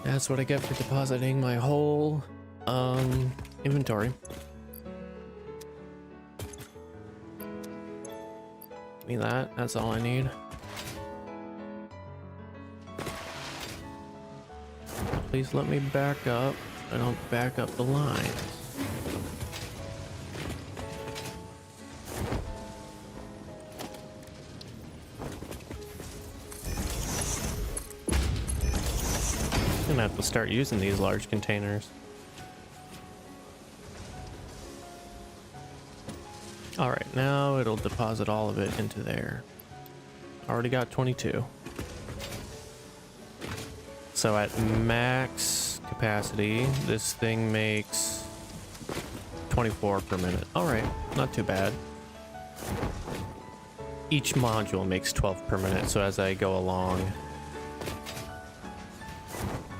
That's what I get for depositing my whole inventory. Give me that, that's all I need. Please let me back up. I don't back up the lines. I'm gonna have to start using these large containers. All right, now it'll deposit all of it into there. Already got 22. So at max capacity, this thing makes 24 per minute. All right, not too bad. Each module makes 12 per minute, so as I go along,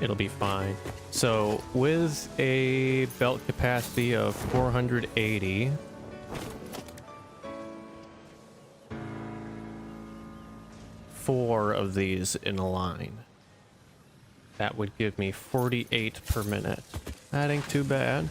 it'll be fine. So with a belt capacity of 480, four of these in a line, that would give me 48 per minute. That ain't too bad.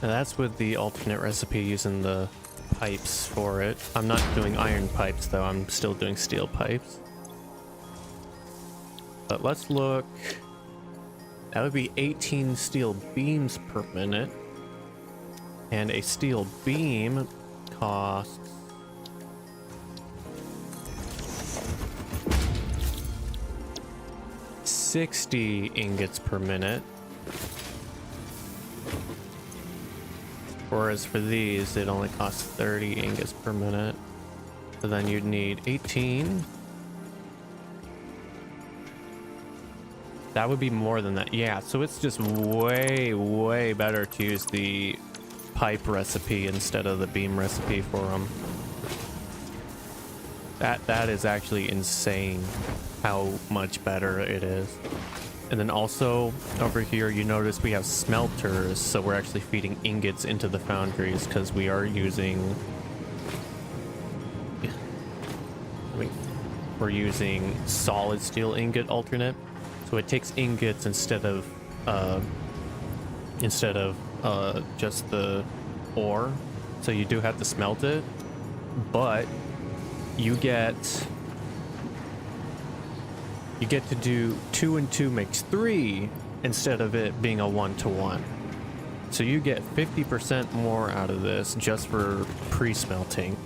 Now that's with the alternate recipe using the pipes for it. I'm not doing iron pipes though, I'm still doing steel pipes. But let's look. That would be 18 steel beams per minute. And a steel beam costs $60 ingots per minute. Whereas for these, it only costs 30 ingots per minute. So then you'd need 18. That would be more than that. Yeah, so it's just way, way better to use the pipe recipe instead of the beam recipe for them. That is actually insane how much better it is. And then also over here, you notice we have smelters, so we're actually feeding ingots into the foundries because we are using, we're using solid steel ingot alternate, so it takes ingots instead of just the ore. So you do have to smelt it, but you get to do 2 and 2 makes 3 instead of it being a 1-to-1. So you get 50% more out of this just for pre-smelting.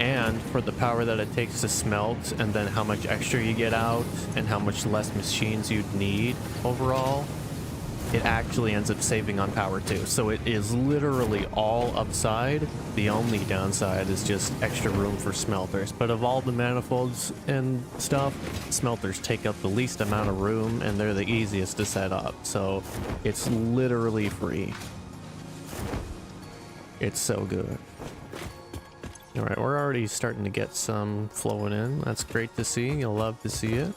And for the power that it takes to smelt, and then how much extra you get out, and how much less machines you'd need overall, it actually ends up saving on power too. So it is literally all upside. The only downside is just extra room for smelters. But of all the manifolds and stuff, smelters take up the least amount of room and they're the easiest to set up. So it's literally free. It's so good. All right, we're already starting to get some flowing in. That's great to see. You'll love to see it.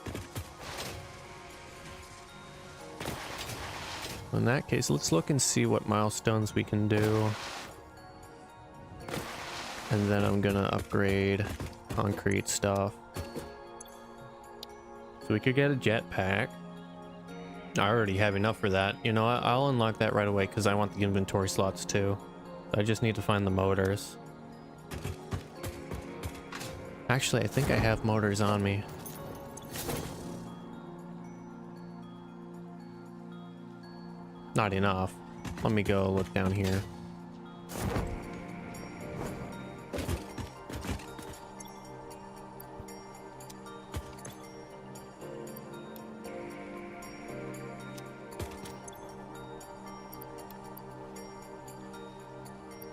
In that case, let's look and see what milestones we can do. And then I'm gonna upgrade concrete stuff. So we could get a jetpack. I already have enough for that. You know what? I'll unlock that right away because I want the inventory slots too. I just need to find the motors. Actually, I think I have motors on me. Not enough. Let me go look down here.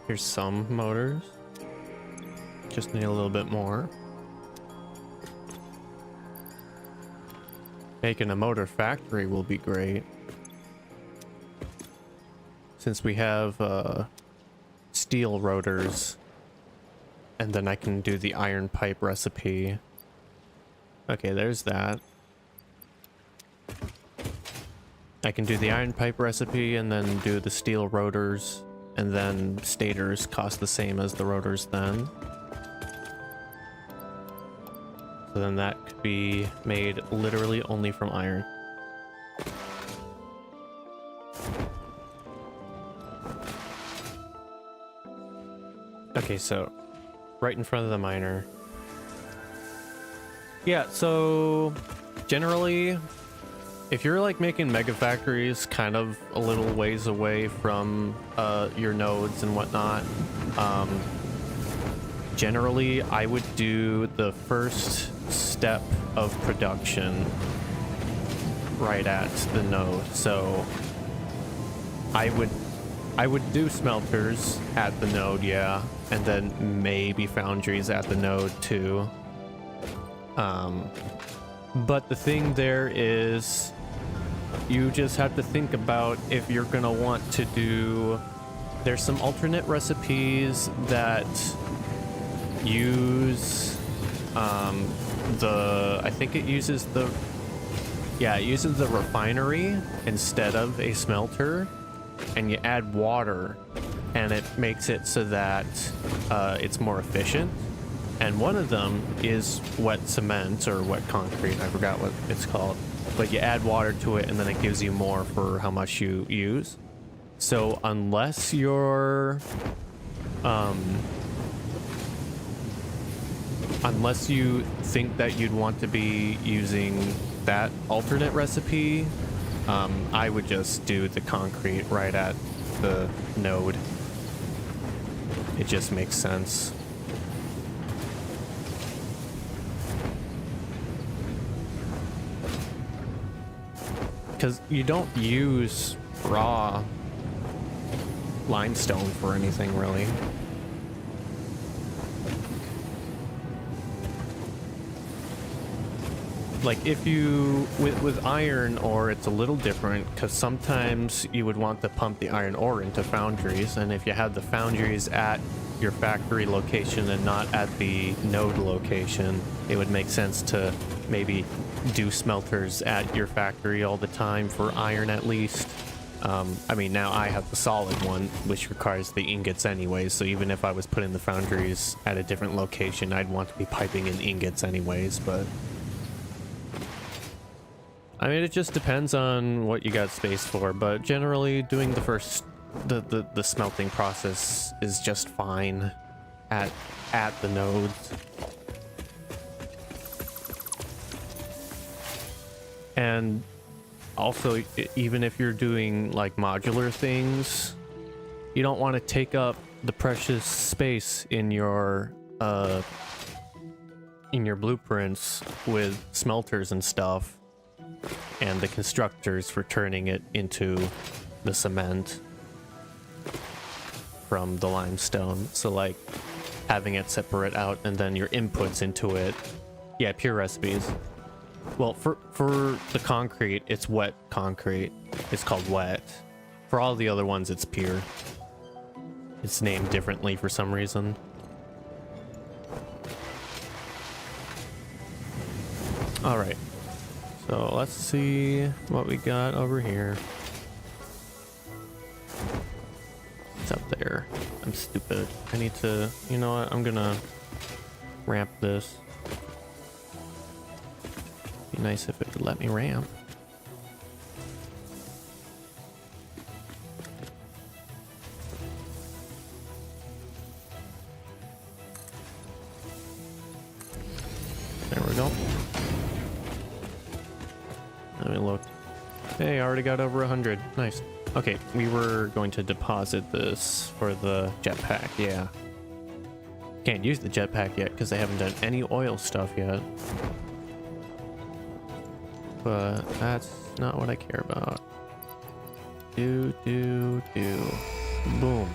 Here's some motors. Just need a little bit more. Making a motor factory will be great. Since we have steel rotors. And then I can do the iron pipe recipe. Okay, there's that. I can do the iron pipe recipe and then do the steel rotors. And then stators cost the same as the rotors then. So then that could be made literally only from iron. Okay, so right in front of the miner. Yeah, so generally, if you're like making mega factories kind of a little ways away from your nodes and whatnot, generally I would do the first step of production right at the node. So I would do smelters at the node, yeah, and then maybe foundries at the node too. But the thing there is, you just have to think about if you're gonna want to do... There's some alternate recipes that use I think it uses the... Yeah, it uses the refinery instead of a smelter, and you add water, and it makes it so that it's more efficient. And one of them is wet cement or wet concrete, I forgot what it's called. But you add water to it and then it gives you more for how much you use. So unless you're unless you think that you'd want to be using that alternate recipe, I would just do the concrete right at the node. It just makes sense. Because you don't use raw limestone for anything, really. Like if you, with iron ore, it's a little different because sometimes you would want to pump the iron ore into foundries, and if you had the foundries at your factory location and not at the node location, it would make sense to maybe do smelters at your factory all the time for iron at least. I mean, now I have the solid one, which requires the ingots anyways, so even if I was putting the foundries at a different location, I'd want to be piping in ingots anyways, but... I mean, it just depends on what you got space for, but generally doing the first... The smelting process is just fine at the nodes. And also, even if you're doing like modular things, you don't want to take up the precious space in your blueprints with smelters and stuff, and the constructors for turning it into the cement from the limestone. So like having it separate out and then your inputs into it. Yeah, pure recipes. Well, for the concrete, it's wet concrete. It's called wet. For all the other ones, it's pure. It's named differently for some reason. All right. So let's see what we got over here. It's up there. I'm stupid. I need to, you know what? I'm gonna ramp this. Be nice if it would let me ramp. There we go. Let me look. Hey, I already got over 100. Nice. Okay, we were going to deposit this for the jetpack, yeah. Can't use the jetpack yet because they haven't done any oil stuff yet. But that's not what I care about. Do. Boom.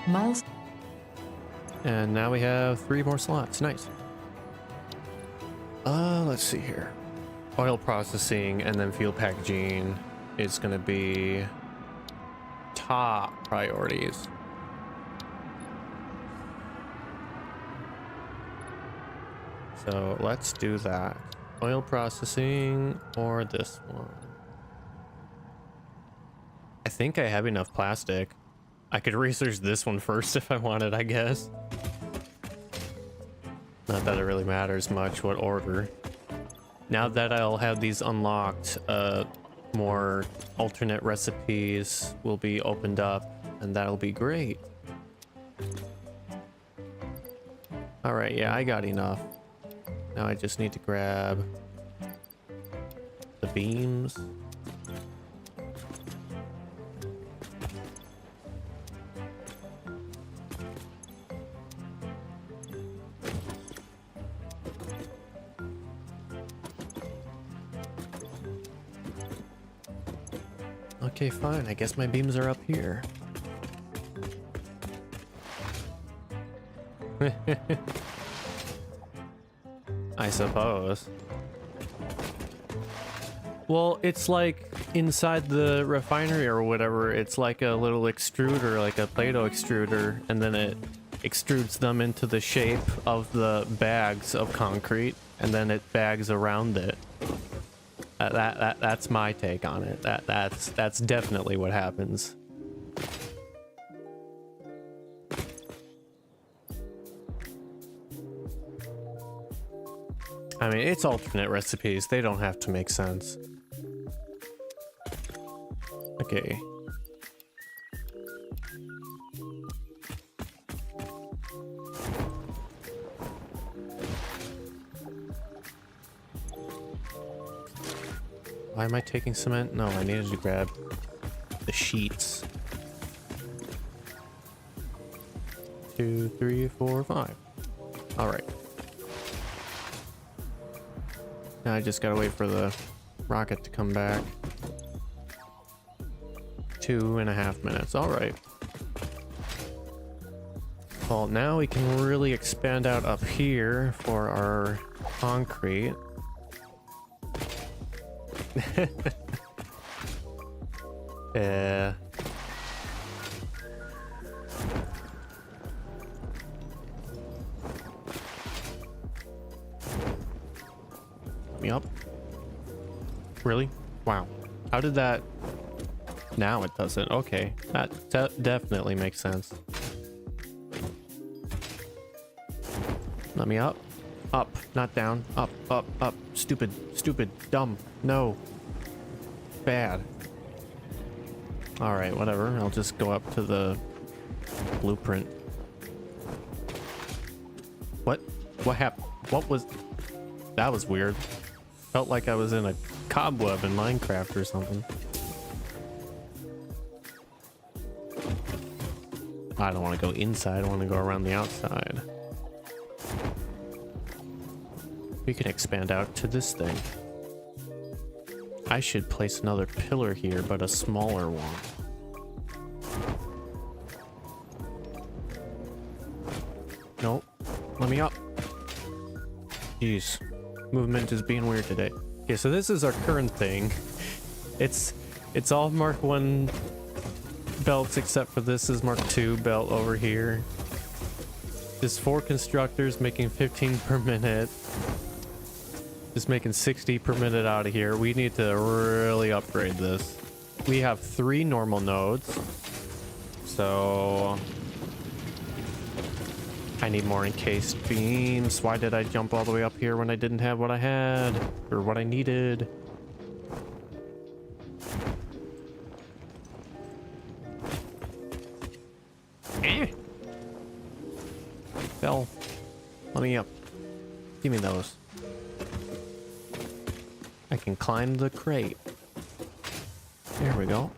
Miles. And now we have 3 more slots. Nice. Let's see here. Oil processing and then fuel packaging is going to be top priorities. So let's do that. Oil processing or this one. I think I have enough plastic. I could research this one first if I wanted, I guess. Not that it really matters much what order. Now that I'll have these unlocked, more alternate recipes will be opened up, and that'll be great. Alright, yeah, I got enough. Now I just need to grab the beams. Okay, fine. I guess my beams are up here. I suppose. Well, it's like inside the refinery or whatever, it's like a little extruder, like a Play-Doh extruder, and then it extrudes them into the shape of the bags of concrete, and then it bags around it. That's my take on it. That's definitely what happens. I mean, it's alternate recipes. They don't have to make sense. Okay. Why am I taking cement? No, I needed to grab the sheets. 2, 3, 4, 5. All right. Now I just gotta wait for the rocket to come back. 2.5 minutes. All right. Well, now we can really expand out up here for our concrete. Yeah. Yup. Really? Wow. How did that... Now it doesn't. Okay. That definitely makes sense. Let me up. Up. Not down. Up. Up. Up. Stupid. Stupid. Dumb. No. Bad. Alright, whatever. I'll just go up to the blueprint. What? What happened? What was... That was weird. Felt like I was in a cobweb in Minecraft or something. I don't want to go inside. I want to go around the outside. We can expand out to this thing. I should place another pillar here, but a smaller one. Nope. Let me up. Jeez. Movement is being weird today. Okay, so this is our current thing. It's all Mark 1 belts except for this is Mark 2 belt over here. Just 4 constructors making 15 per minute. Just making 60 per minute out of here. We need to really upgrade this. We have 3 normal nodes. So I need more encased beams. Why did I jump all the way up here when I didn't have what I had? Or what I needed? Fell. Let me up. Give me those. I can climb the crate. There we go.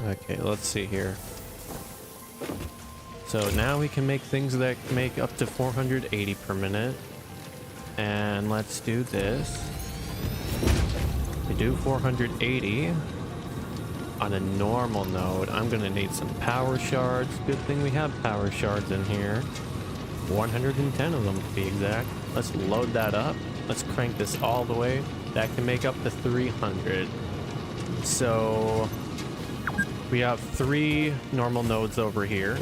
Okay, let's see here. So now we can make things that make up to 480 per minute. And let's do this. To do 480 on a normal node, I'm gonna need some power shards. Good thing we have power shards in here. 110 of them to be exact. Let's load that up. Let's crank this all the way. That can make up to 300. So we have 3 normal nodes over here.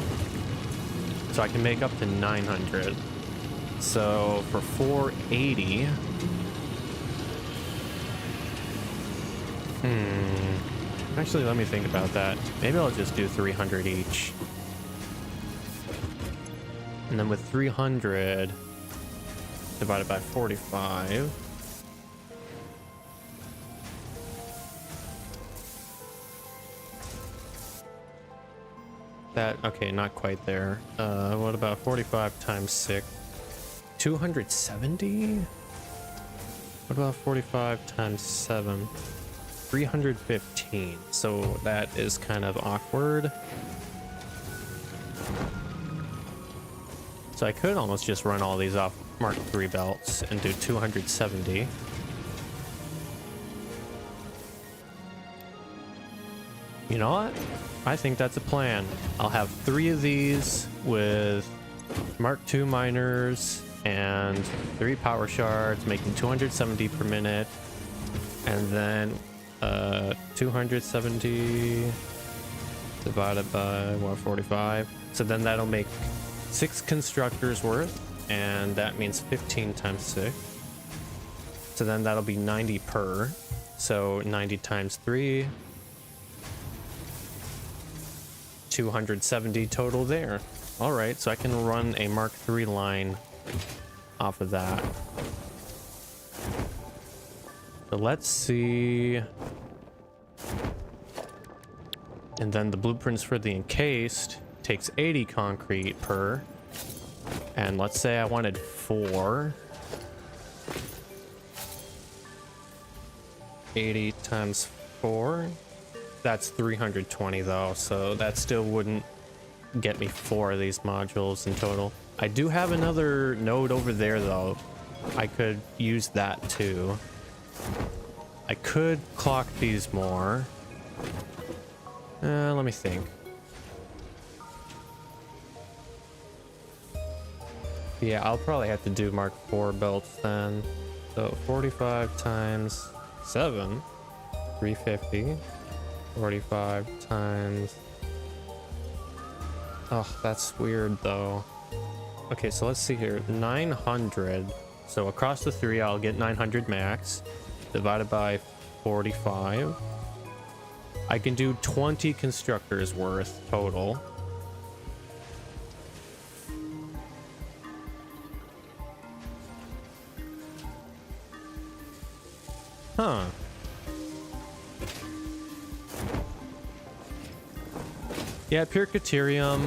So I can make up to 900. So for 480, actually, let me think about that. Maybe I'll just do 300 each. And then with 300 divided by 45, that, okay, not quite there. What about 45 times 6? 270? What about 45 times 7? 315. So that is kind of awkward. So I could almost just run all these off Mark III belts and do 270. You know what? I think that's a plan. I'll have 3 of these with Mark II miners and 3 power shards, making 270 per minute. And then 270 divided by what, 45. So then that'll make 6 constructors worth, and that means 15 times 6. So then that'll be 90 per. So 90 times 3. 270 total there. All right, so I can run a Mark III line off of that. So let's see. And then the blueprints for the encased takes 80 concrete per. And let's say I wanted 4. 80 times 4. That's 320 though, so that still wouldn't get me 4 of these modules in total. I do have another node over there though. I could use that too. I could clock these more. Let me think. Yeah, I'll probably have to do Mark IV belts then. So 45 times 7, 350. 45 times... Oh, that's weird though. Okay, so let's see here. 900. So across the 3, I'll get 900 max. Divided by 45. I can do 20 constructors worth total. Huh. Yeah, pure Caterium.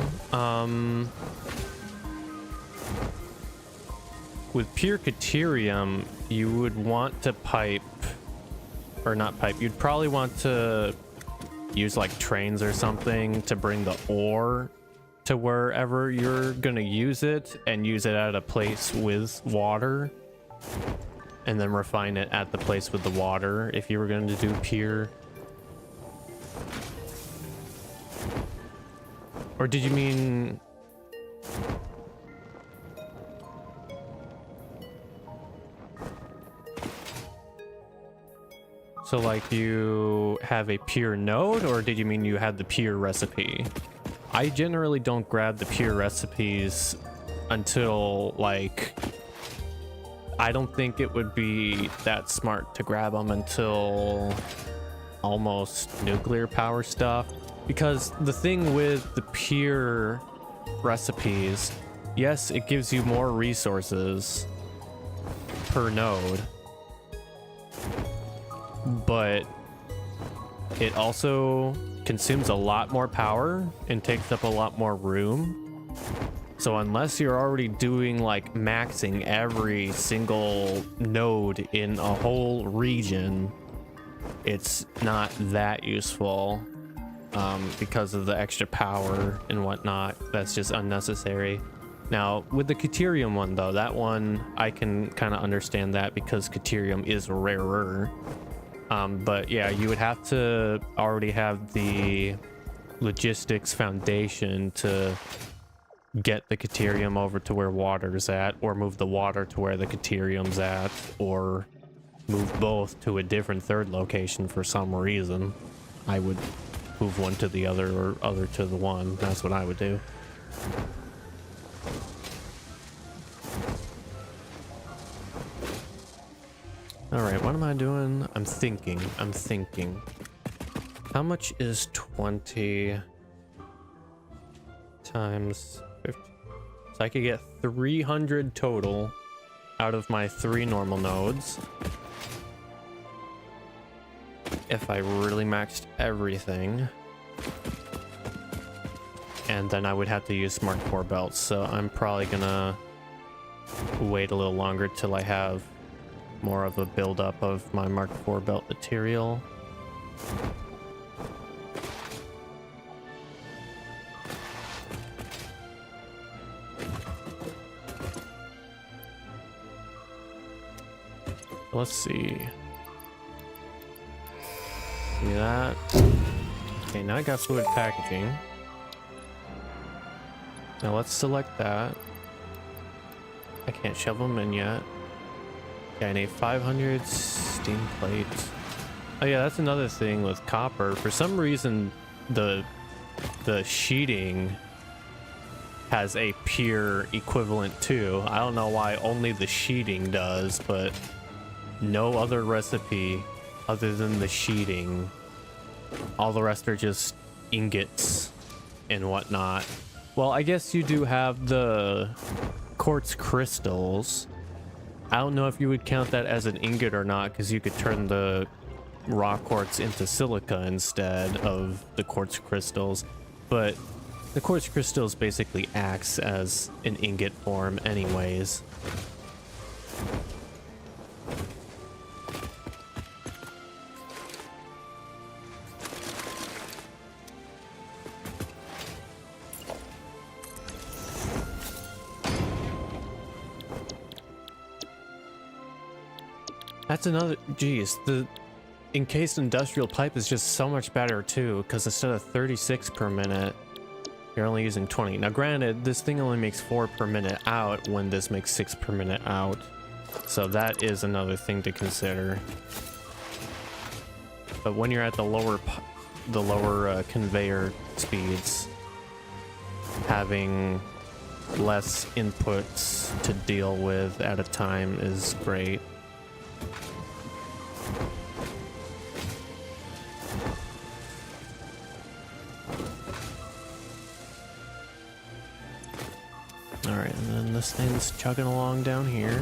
With pure Caterium, you would want to pipe, or not pipe, you'd probably want to use like trains or something to bring the ore to wherever you're gonna use it, and use it at a place with water, and then refine it at the place with the water if you were going to do pure. Or did you mean... So like you have a pure node, or did you mean you had the pure recipe? I generally don't grab the pure recipes until like I don't think it would be that smart to grab them until almost nuclear power stuff, because the thing with the pure recipes, yes, it gives you more resources per node, but it also consumes a lot more power and takes up a lot more room. So unless you're already doing like maxing every single node in a whole region, it's not that useful, because of the extra power and whatnot. That's just unnecessary. Now with the Caterium one though, that one I can kind of understand that because Caterium is rarer. But yeah, you would have to already have the logistics foundation to get the Caterium over to where water's at, or move the water to where the Caterium's at, or move both to a different third location for some reason. I would move one to the other or other to the one. That's what I would do. All right, what am I doing? I'm thinking. How much is 20 times 50? So I could get 300 total out of my 3 normal nodes if I really maxed everything. And then I would have to use Mark IV belts, so I'm probably gonna wait a little longer till I have more of a buildup of my Mark IV belt material. Let's see. See that? Okay, now I got fluid packaging. Now let's select that. I can't shove them in yet. Okay, I need 500 steam plates. Oh yeah, that's another thing with copper. For some reason, the sheeting has a pure equivalent too. I don't know why only the sheeting does, but no other recipe other than the sheeting. All the rest are just ingots and whatnot. Well, I guess you do have the quartz crystals. I don't know if you would count that as an ingot or not, because you could turn the raw quartz into silica instead of the quartz crystals. But the quartz crystals basically acts as an ingot form anyways. That's another, geez, the encased industrial pipe is just so much better too, because instead of 36 per minute, you're only using 20. Now granted, this thing only makes 4 per minute out when this makes 6 per minute out. So that is another thing to consider. But when you're at the lower conveyor speeds, having less inputs to deal with at a time is great. Alright, and then this thing's chugging along down here.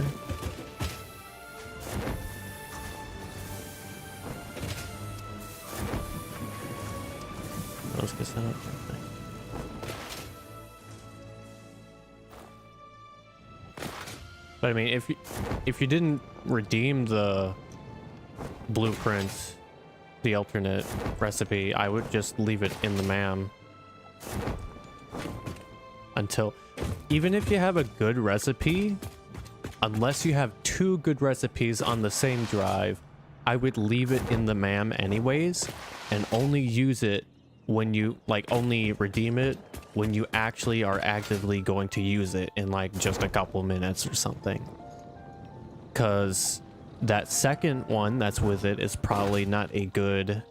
Let's get set up. But I mean, if you didn't redeem the blueprint, the alternate recipe, I would just leave it in the MAM until, even if you have a good recipe, unless you have 2 good recipes on the same drive, I would leave it in the MAM anyways, and only use it when you, like, only redeem it when you actually are actively going to use it in like just a couple minutes or something. Because that second one that's with it is probably not a good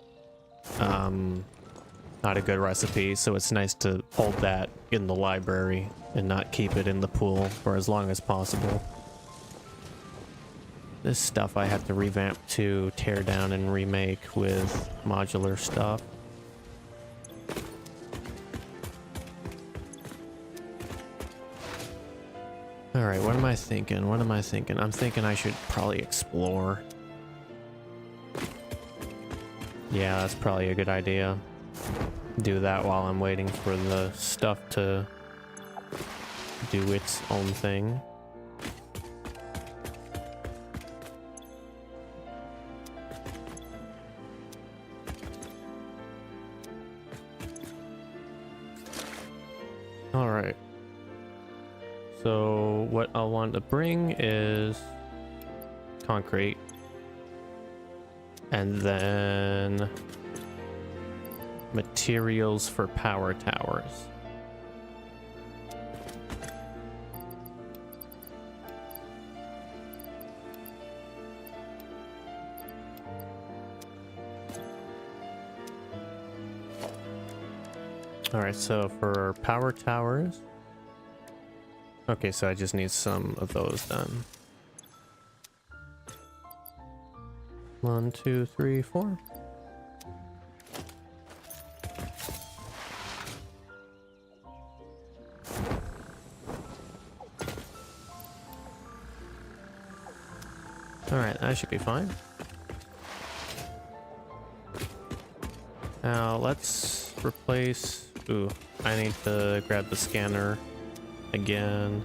recipe, so it's nice to hold that in the library. and not keep it in the pool for as long as possible. This stuff I have to revamp to tear down and remake with modular stuff. Alright, what am I thinking? What am I thinking? I'm thinking I should probably explore. Yeah, that's probably a good idea. Do that while I'm waiting for the stuff to do its own thing. Alright. So what I'll want to bring is concrete. And then materials for power towers. All right, so for power towers. Okay, so I just need some of those then. 1, 2, 3, 4. All right, that should be fine. Now let's replace. Ooh, I need to grab the scanner again.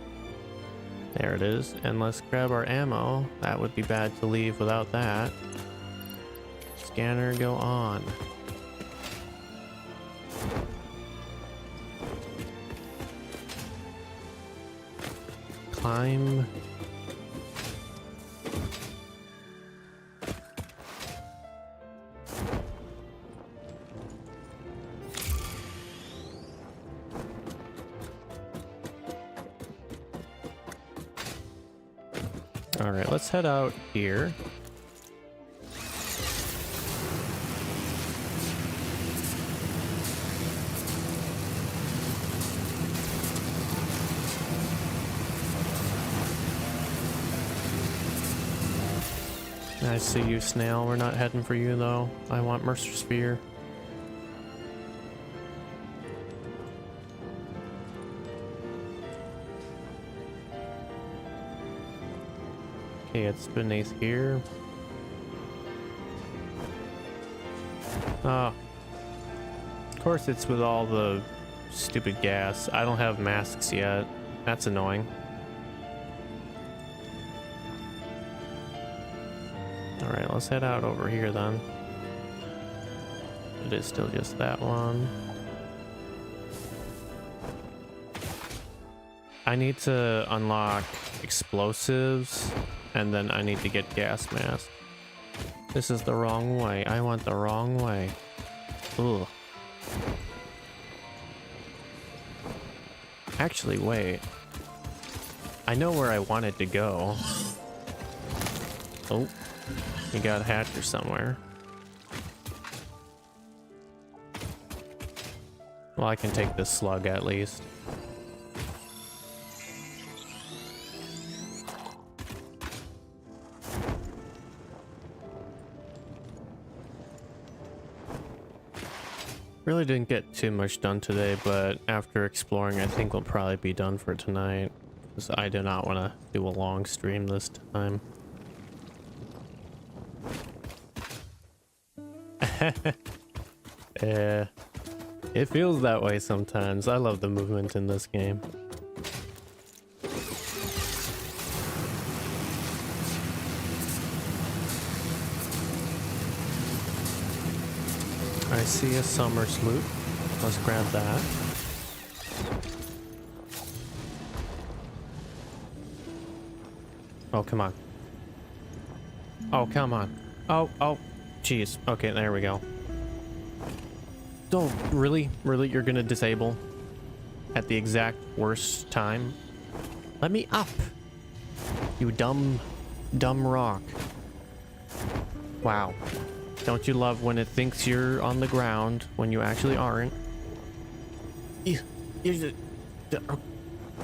There it is. And let's grab our ammo. That would be bad to leave without that. Scanner, go on. Climb. All right, let's head out here. I see you, Snail. We're not heading for you, though. I want Mercer Sphere. Okay, it's beneath here. Oh. Of course it's with all the stupid gas. I don't have masks yet. That's annoying. Alright, let's head out over here then. It is still just that one. I need to unlock explosives, and then I need to get gas mask. This is the wrong way. I want the wrong way. Ugh. Actually, wait. I know where I wanted to go. Oh. You got a hatcher somewhere. Well, I can take this slug at least. Really didn't get too much done today, but after exploring, I think we'll probably be done for tonight. Because I do not want to do a long stream this time. Yeah, it feels that way sometimes. I love the movement in this game. I see a summer sloop. Let's grab that. Oh, come on. Oh, come on. Oh, jeez. Okay, there we go. Oh, really? Really? You're gonna disable at the exact worst time? Let me up! You dumb rock. Wow. Don't you love when it thinks you're on the ground when you actually aren't?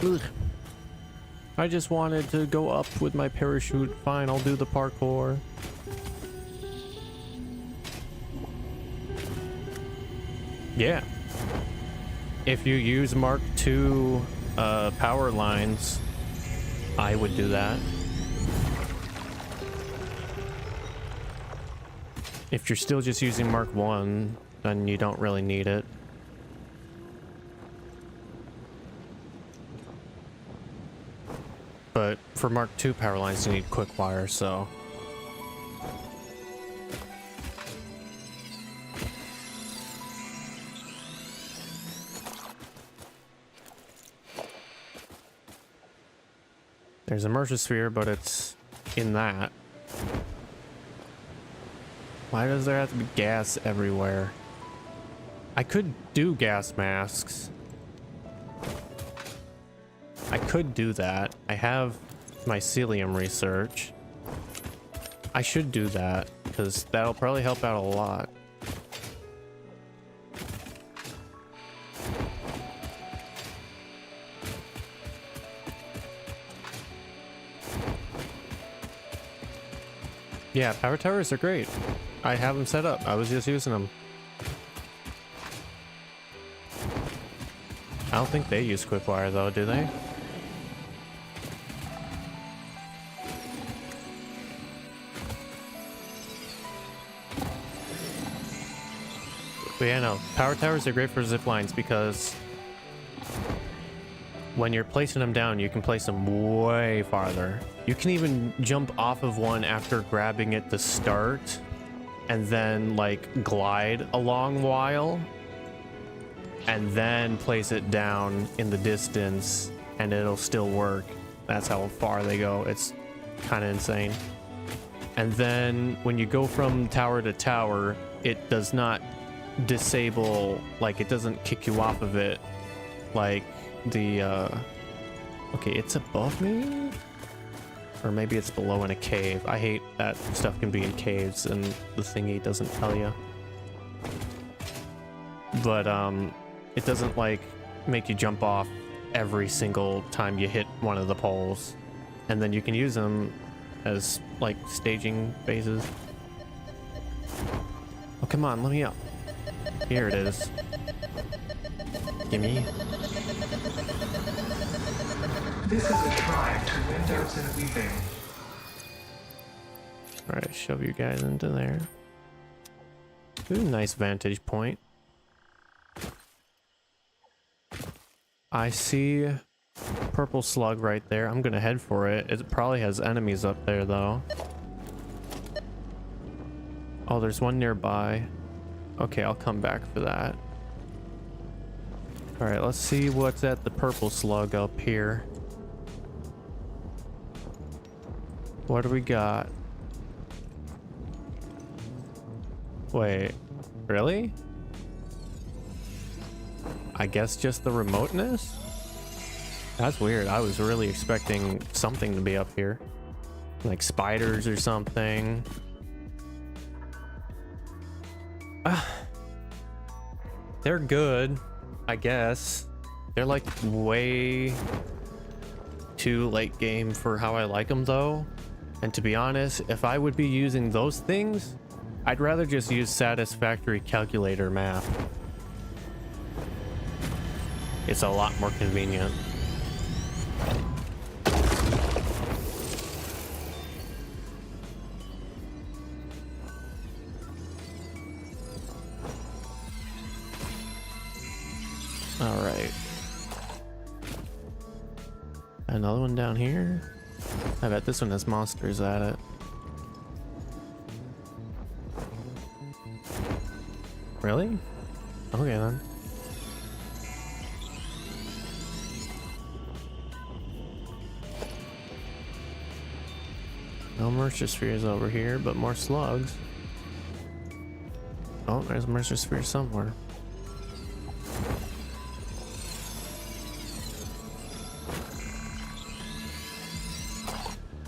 Ugh. I just wanted to go up with my parachute. Fine, I'll do the parkour. Yeah. If you use Mark II power lines, I would do that. If you're still just using Mark 1, then you don't really need it. But for Mark II power lines, you need quick wire, so... There's a immersive sphere, but it's in that. Why does there have to be gas everywhere? I could do gas masks. I could do that. I have mycelium research. I should do that, because that'll probably help out a lot. Yeah, power towers are great. I have them set up. I was just using them. I don't think they use quick wire though, do they? But yeah, no, power towers are great for zip lines because when you're placing them down, you can place them way farther. You can even jump off of one after grabbing it to start and then like glide a long while and then place it down in the distance and it'll still work. That's how far they go. It's kind of insane. And then when you go from tower to tower, it does not disable, like it doesn't kick you off of it like the okay, it's above me, or maybe it's below in a cave. I hate that stuff can be in caves and the thingy doesn't tell you. But it doesn't like make you jump off every single time you hit one of the poles, and then you can use them as like staging phases. Oh, come on, let me up. Here it is. Gimme. This is a drive to windows and weaving. Alright, shove you guys into there. Ooh, nice vantage point. I see purple slug right there. I'm gonna head for it. It probably has enemies up there though. Oh, there's one nearby. Okay, I'll come back for that. Alright, let's see what's at the purple slug up here. What do we got? Wait, really? I guess just the remoteness? That's weird. I was really expecting something to be up here. Like spiders or something. They're good, I guess. They're like way too late game for how I like them though. And to be honest, if I would be using those things, I'd rather just use Satisfactory calculator math. It's a lot more convenient. All right. Another one down here. I bet this one has monsters at it. Really? Okay then. No Mercer spheres over here, but more slugs. Oh, there's a Mercer sphere somewhere.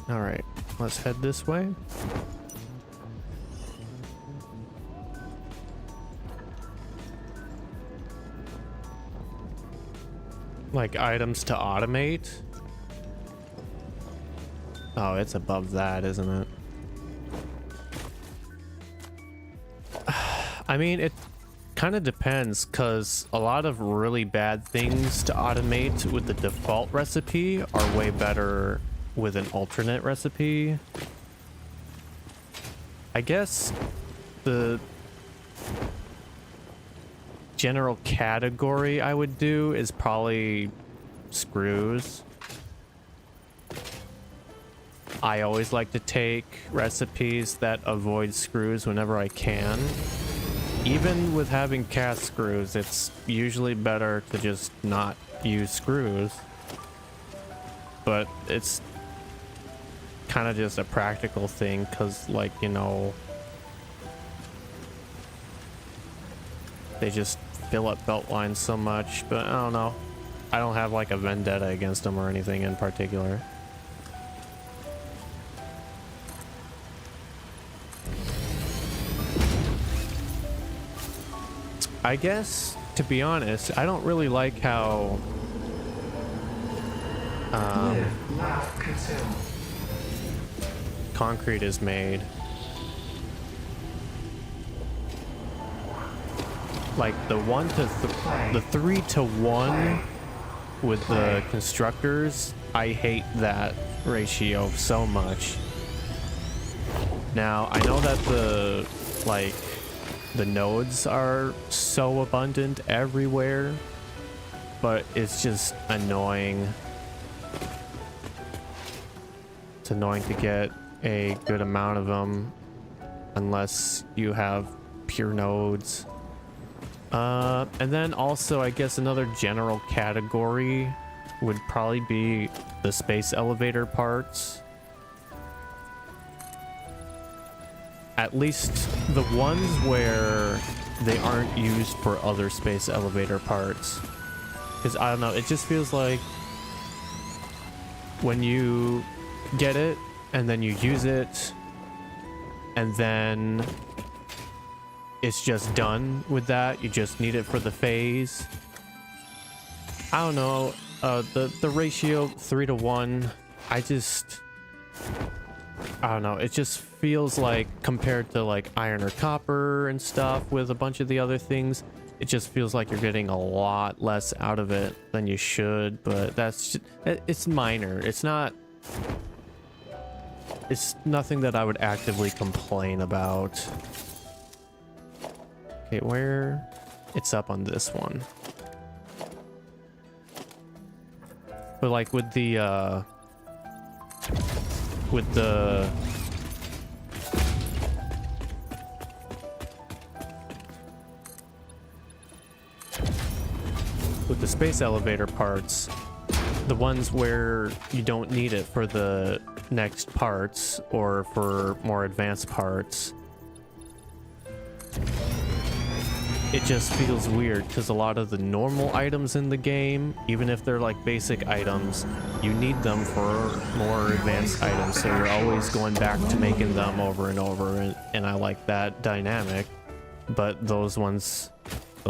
All right, let's head this way. like items to automate. Oh, it's above that, isn't it? I mean, it kind of depends, because a lot of really bad things to automate with the default recipe are way better with an alternate recipe. I guess the general category I would do is probably screws. I always like to take recipes that avoid screws whenever I can. Even with having cast screws, it's usually better to just not use screws. But it's kind of just a practical thing, because, like, you know, they just fill up belt lines so much. But I don't know. I don't have like a vendetta against them or anything in particular. I guess, to be honest, I don't really like how Live, laugh, consume. concrete is made. Like the 3 to 1 with the constructors, I hate that ratio so much. Now, I know that the nodes are so abundant everywhere, but it's just annoying. It's annoying to get a good amount of them unless you have pure nodes. And then also, I guess another general category would probably be the space elevator parts. At least the ones where they aren't used for other space elevator parts. Because I don't know, it just feels like when you get it and then you use it and then it's just done with that, you just need it for the phase. I don't know, the ratio 3 to 1, I don't know, it just feels like, compared to like iron or copper and stuff with a bunch of the other things, it just feels like you're getting a lot less out of it than you should. But that's just, it's minor. It's nothing that I would actively complain about. Okay, where? It's up on this one. But like with the space elevator parts, the ones where you don't need it for the next parts or for more advanced parts, it just feels weird, because a lot of the normal items in the game, even if they're like basic items, you need them for more advanced items, so you're always going back to making them over and over, and I like that dynamic. But those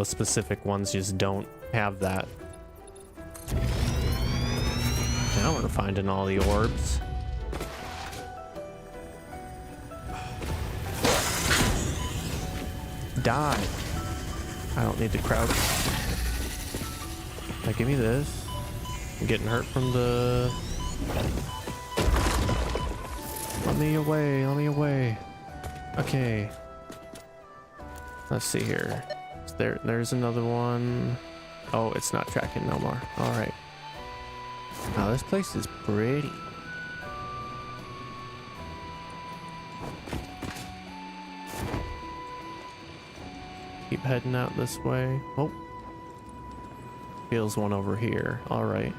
specific ones just don't have that. Now we're finding all the orbs. Die. I don't need to crouch. Now give me this. I'm getting hurt from the... Let me away, let me away. Okay. Let's see here. There's another one. Oh, it's not tracking no more. Alright. Now this place is pretty. Keep heading out this way. Oh. Feels one over here. Alright.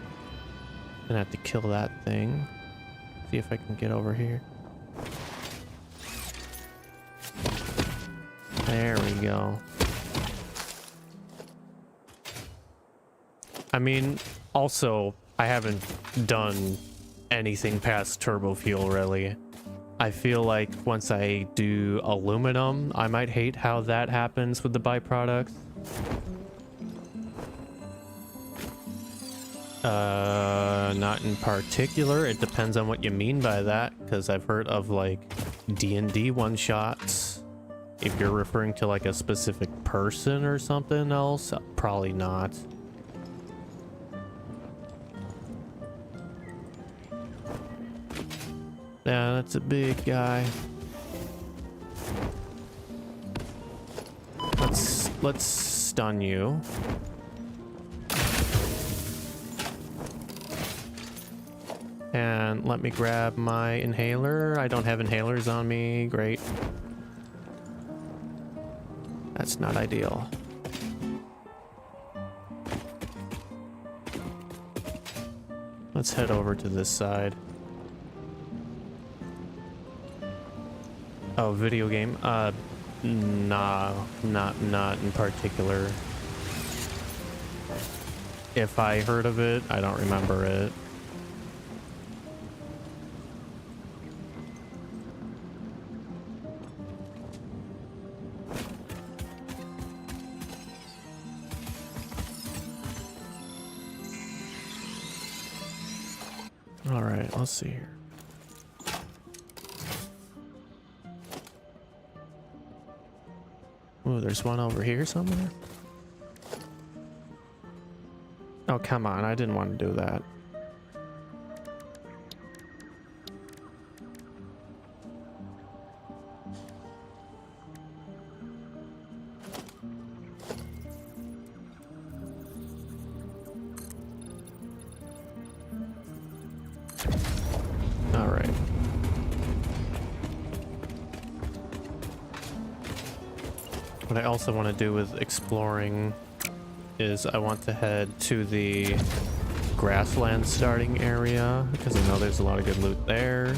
Gonna have to kill that thing. See if I can get over here. There we go. I mean, also, I haven't done anything past turbo fuel, really. I feel like once I do aluminum, I might hate how that happens with the byproducts. Not in particular. It depends on what you mean by that, because I've heard of like D&D one-shots. If you're referring to like a specific person or something else, probably not. Yeah, that's a big guy. Let's stun you. And let me grab my inhaler. I don't have inhalers on me. Great. That's not ideal. Let's head over to this side. Oh, video game? Nah, not in particular. If I heard of it, I don't remember it. All right, let's see here. Oh, there's one over here somewhere. Oh, come on. I didn't want to do that. All right. What I also want to do with exploring is I want to head to the grassland starting area because I know there's a lot of good loot there.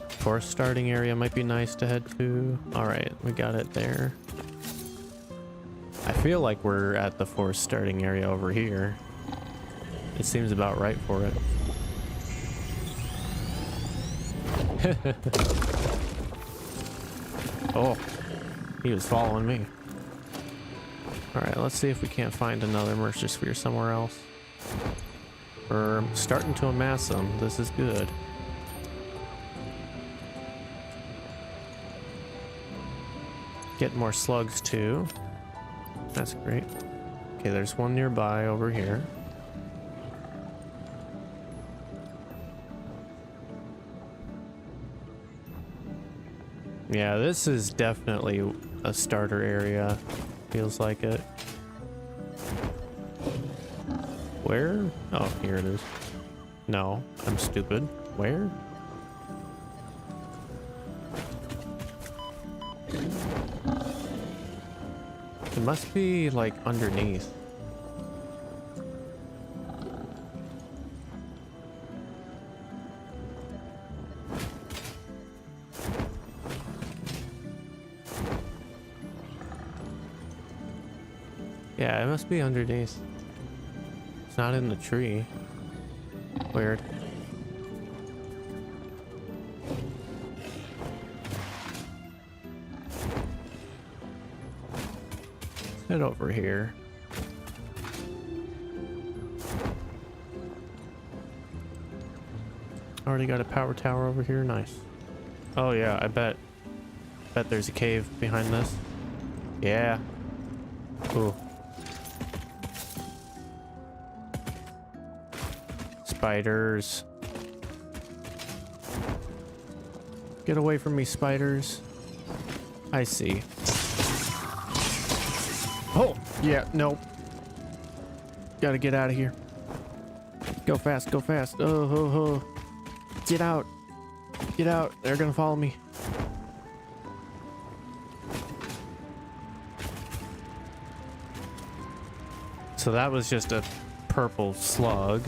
Forest starting area might be nice to head to. All right, we got it there. I feel like we're at the forest starting area over here. It seems about right for it. Oh, he was following me. All right, let's see if we can't find another Mercer Sphere somewhere else. We're starting to amass them. This is good. Get more slugs too. That's great. Okay, there's one nearby over here. Yeah, this is definitely a starter area. Feels like it. Where? Oh, here it is. No, I'm stupid. Where? It must be like underneath. Yeah, it must be underneath. It's not in the tree. Weird. Let's head over here. Already got a power tower over here. Nice. Oh yeah, I bet there's a cave behind this. Yeah. Cool. Spiders. Get away from me, spiders. I see. Oh, yeah, nope. Gotta get out of here. Go fast, go fast. Oh. Get out. Get out. They're gonna follow me. So that was just a purple slug.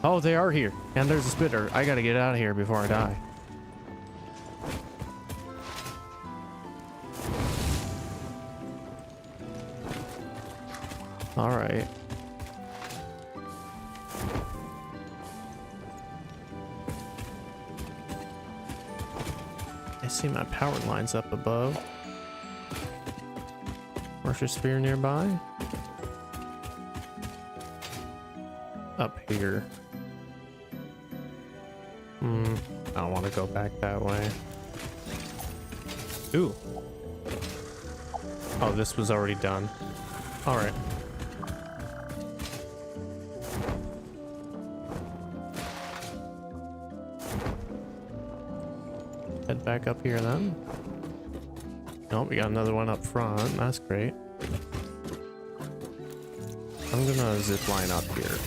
Oh, they are here. And there's a spitter. I gotta get out of here before I die. All right. I see my power lines up above. Mercer Sphere nearby. up here. I don't want to go back that way. Ooh. Oh, this was already done. All right. Head back up here then. Nope, we got another one up front. That's great. I'm gonna zip line up here.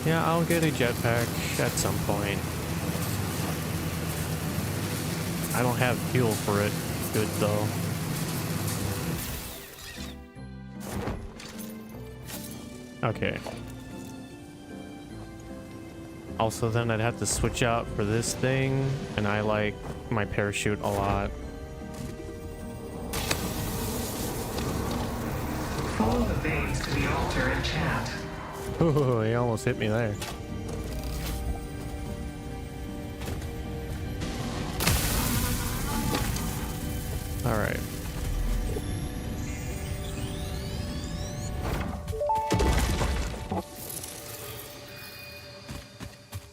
Yeah, I'll get a jetpack at some point. I don't have fuel for it. Good though. Okay. Also, then I'd have to switch out for this thing, and I like my parachute a lot. Follow the veins to the altar and chant. Ooh, he almost hit me there. All right.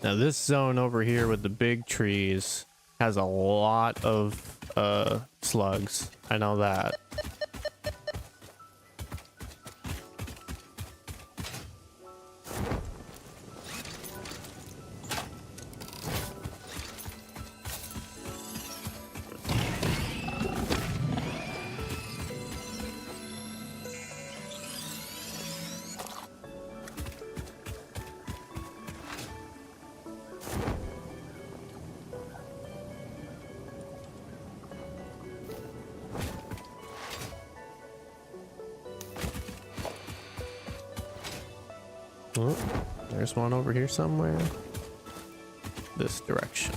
Now this zone over here with the big trees has a lot of slugs. I know that. Oh, there's one over here somewhere. This direction.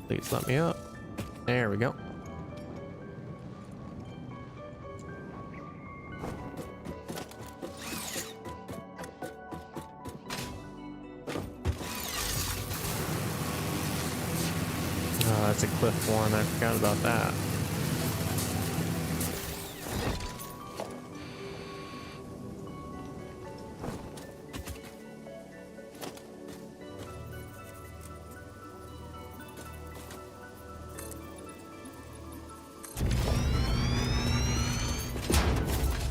Please let me up. There we go. That's a cliff one. I forgot about that.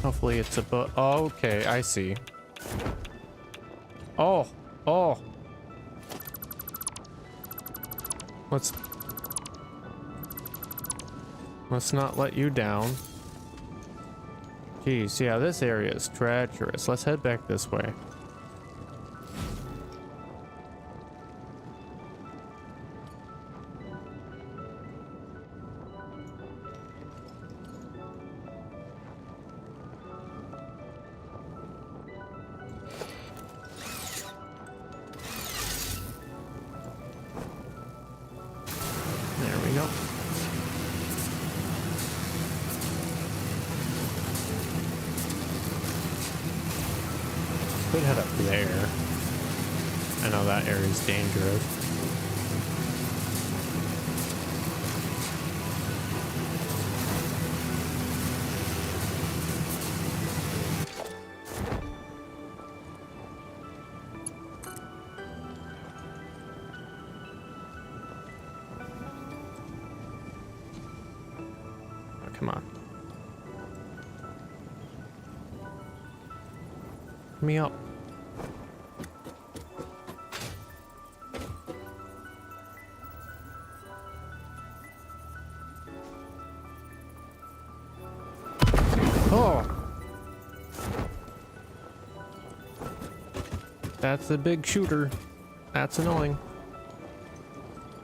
Hopefully it's a boat. Oh, okay, I see. Oh, oh. Let's not let you down. Geez, yeah, this area is treacherous. Let's head back this way. There we go. Could head up there. I know that area is dangerous. Oh, come on. Let me up. Oh, that's a big shooter. That's annoying.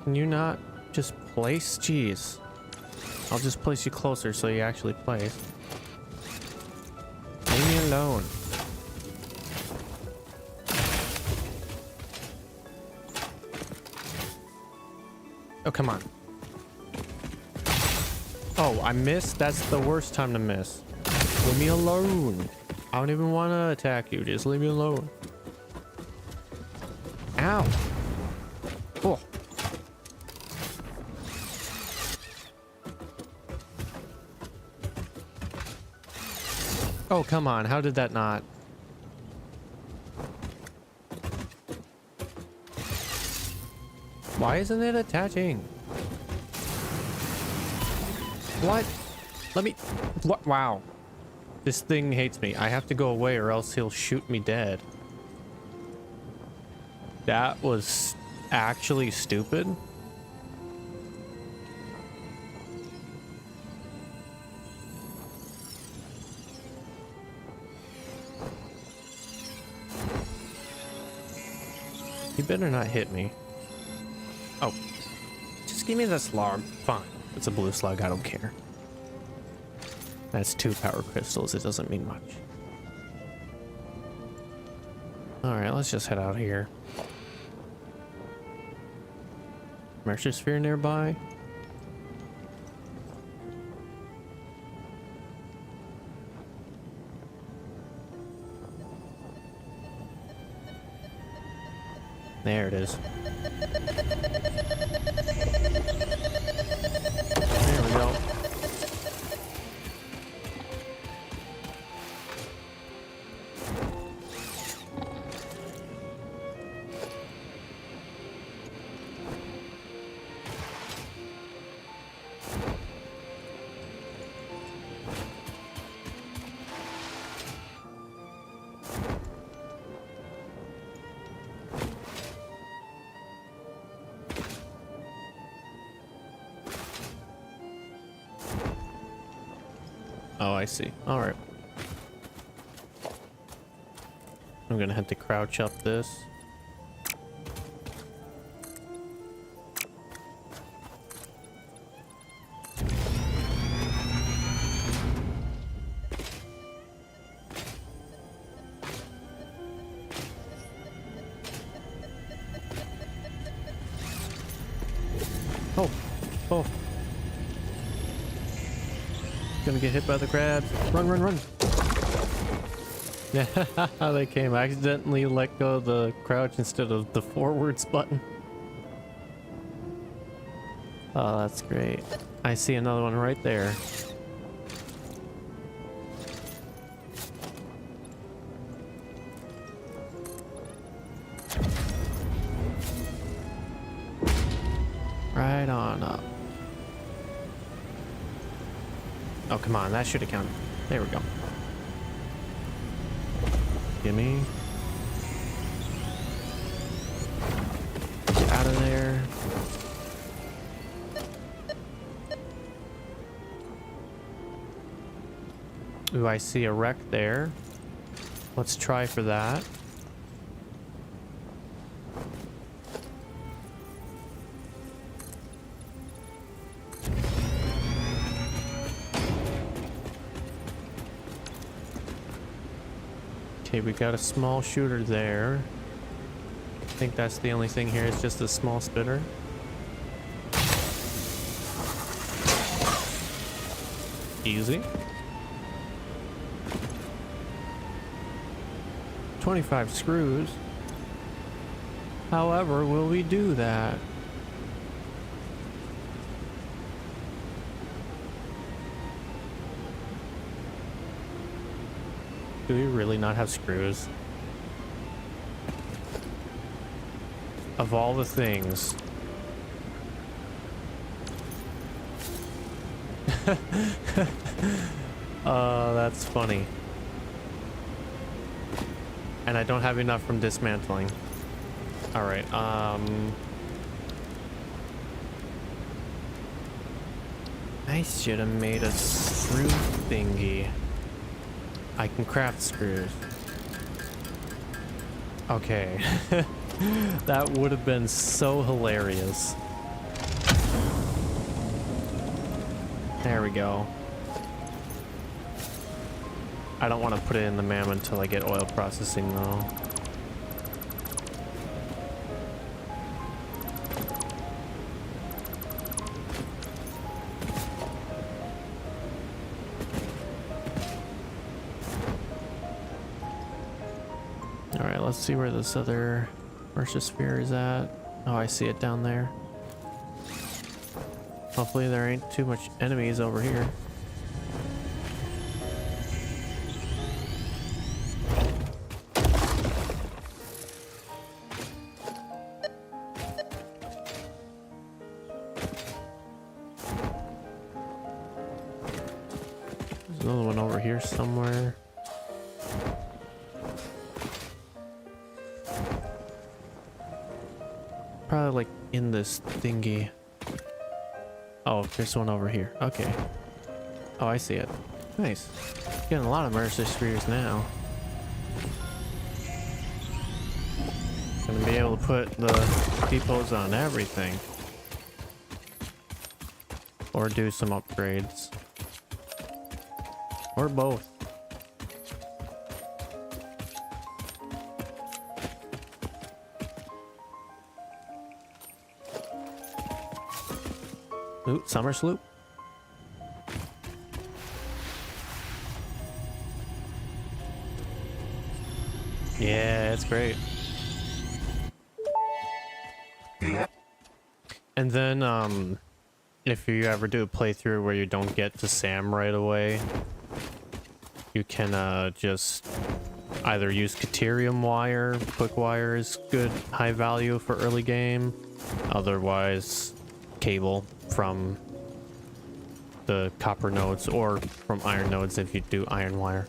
Can you not just place? Jeez. I'll just place you closer so you actually place. Leave me alone. Oh, come on. Oh, I missed? That's the worst time to miss. Leave me alone. I don't even want to attack you. Just leave me alone. Ow. Oh. Oh, come on. How did that not? Why isn't it attaching? What? Let me... What? Wow. This thing hates me. I have to go away or else he'll shoot me dead. That was actually stupid. He better not hit me. Oh. Just give me the slug. Fine. It's a blue slug. I don't care. That's 2 power crystals. It doesn't mean much. Alright, let's just head out here. Mercer sphere nearby. There it is. There we go. Oh, I see. All right. I'm gonna have to crouch up this. Oh, oh. Gonna get hit by the crabs. Run, run, run. Yeah, they came. I accidentally let go of the crouch instead of the forwards button. Oh, that's great. I see another one right there. Right on up. Oh, come on. That should have counted. There we go. Gimme. Get out of there. Ooh, I see a wreck there. Let's try for that. Okay, we got a small shooter there. I think that's the only thing here. It's just a small spitter. Easy. 25 screws. However, will we do that? Do we really not have screws? Of all the things. That's funny. And I don't have enough from dismantling. Alright, I should have made a screw thingy. I can craft screws. Okay. That would have been so hilarious. There we go. I don't want to put it in the MAM until I get oil processing though. All right, let's see where this other Mercer sphere is at. Oh, I see it down there. Hopefully there ain't too much enemies over here. There's another one over here somewhere. Probably like in this thingy. Oh, there's one over here. Okay. Oh, I see it. Nice. Getting a lot of Mercer spheres now. Gonna be able to put the depots on everything. Or do some upgrades. Or both. Ooh, summer sloop. Yeah, it's great. And then, if you ever do a playthrough where you don't get to Sam right away, you can just either use Caterium wire. Quick wire is good, high value for early game. Otherwise, cable from the copper nodes or from iron nodes if you do iron wire.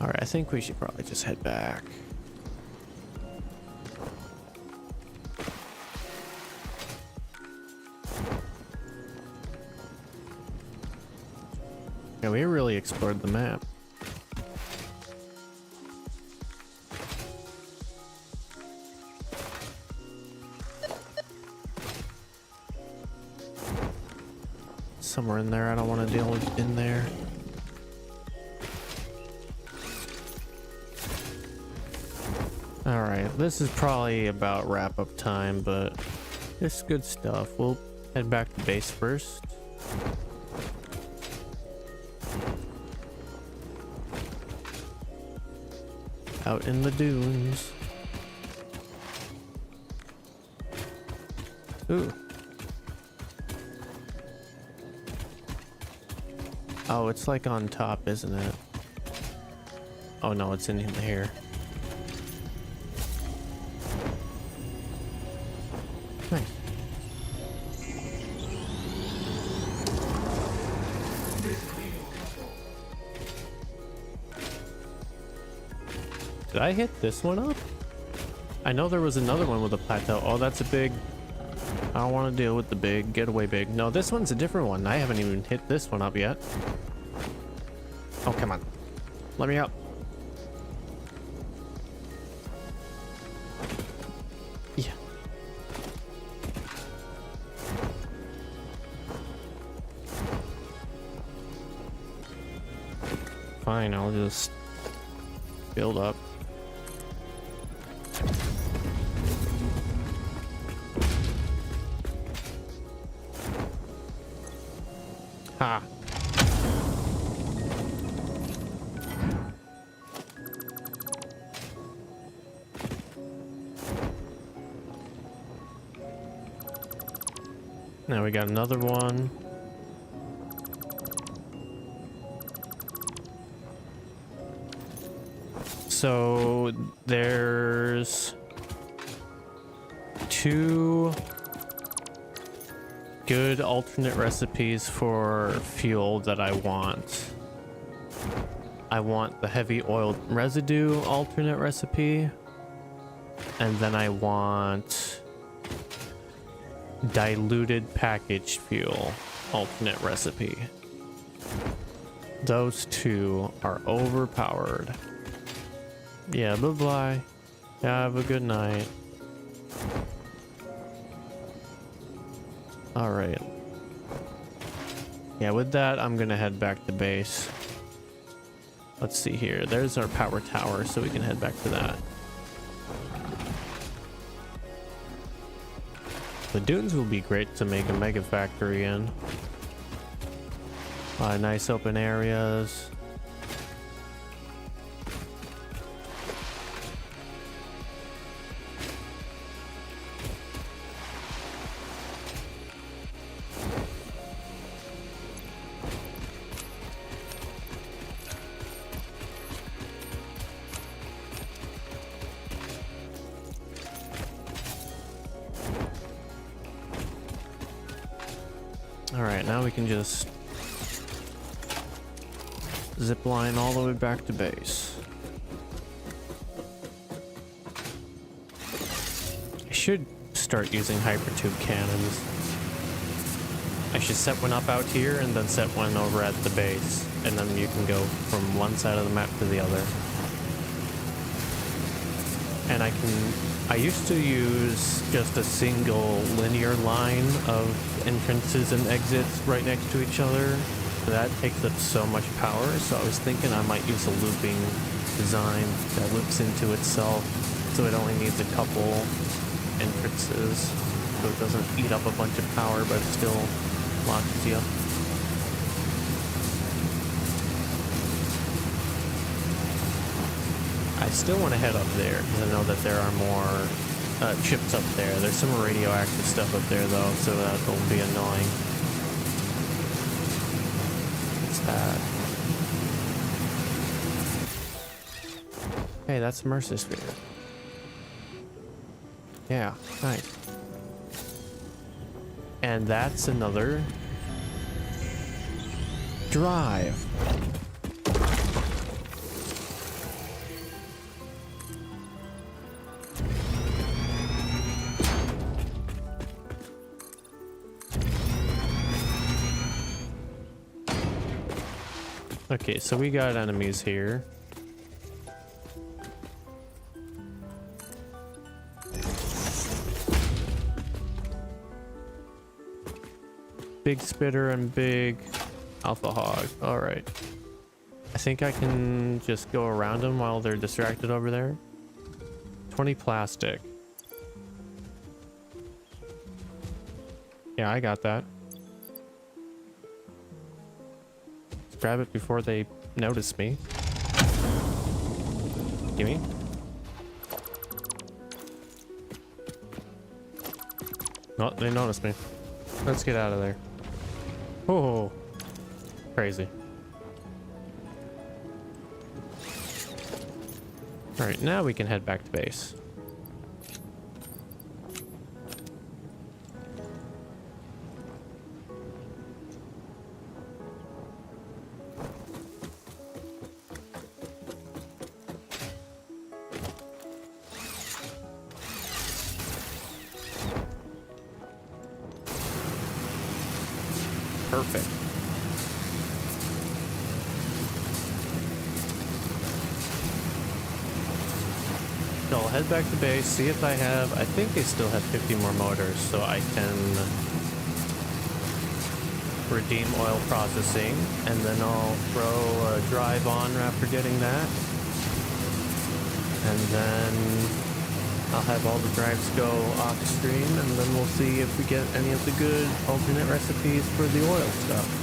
All right, I think we should probably just head back. Yeah, we really explored the map. Somewhere in there, I don't want to deal with in there. All right, this is probably about wrap up time, but it's good stuff. We'll head back to base first. Out in the dunes. Ooh. Oh, it's like on top, isn't it? Oh no, it's in here. Nice. Did I hit this one up? I know there was another one with a plateau. Oh, that's a big... I don't want to deal with the big. Get away big. No, this one's a different one. I haven't even hit this one up yet. Oh, come on. Let me up. Yeah. Fine, I'll just build up. Ha. Now we got another one. So there's two good alternate recipes for fuel that I want. I want the heavy oil residue alternate recipe, and then I want diluted packaged fuel alternate recipe. Those two are overpowered. Yeah, bye-bye. Have a good night. All right. Yeah, with that, I'm gonna head back to base. Let's see here. There's our power tower, so we can head back to that. The dunes will be great to make a mega factory in. A lot of nice open areas. Alright, now we can just zip line all the way back to base. I should start using hypertube cannons. I should set one up out here and then set one over at the base, and then you can go from one side of the map to the other. And I used to use just a single linear line of entrances and exits right next to each other. That takes up so much power, so I was thinking I might use a looping design that loops into itself, so it only needs a couple entrances, so it doesn't eat up a bunch of power, but it still launches you. I still want to head up there, because I know that there are more chips up there. There's some radioactive stuff up there, though, so that will be annoying. What's that? Hey, that's Mercer Sphere. Yeah, nice. And that's another drive. Okay, so we got enemies here. Big Spitter and Big Alpha Hog. Alright. I think I can just go around them while they're distracted over there. 20 plastic. Yeah, I got that. Let's grab it before they notice me. Gimme. No, they noticed me. Let's get out of there. Oh, crazy. All right, now we can head back to base. Perfect. So I'll head back to base, see if I think they still have 50 more motors, so I can redeem oil processing, and then I'll throw a drive on after getting that. And then I'll have all the drives go off stream, and then we'll see if we get any of the good alternate recipes for the oil stuff.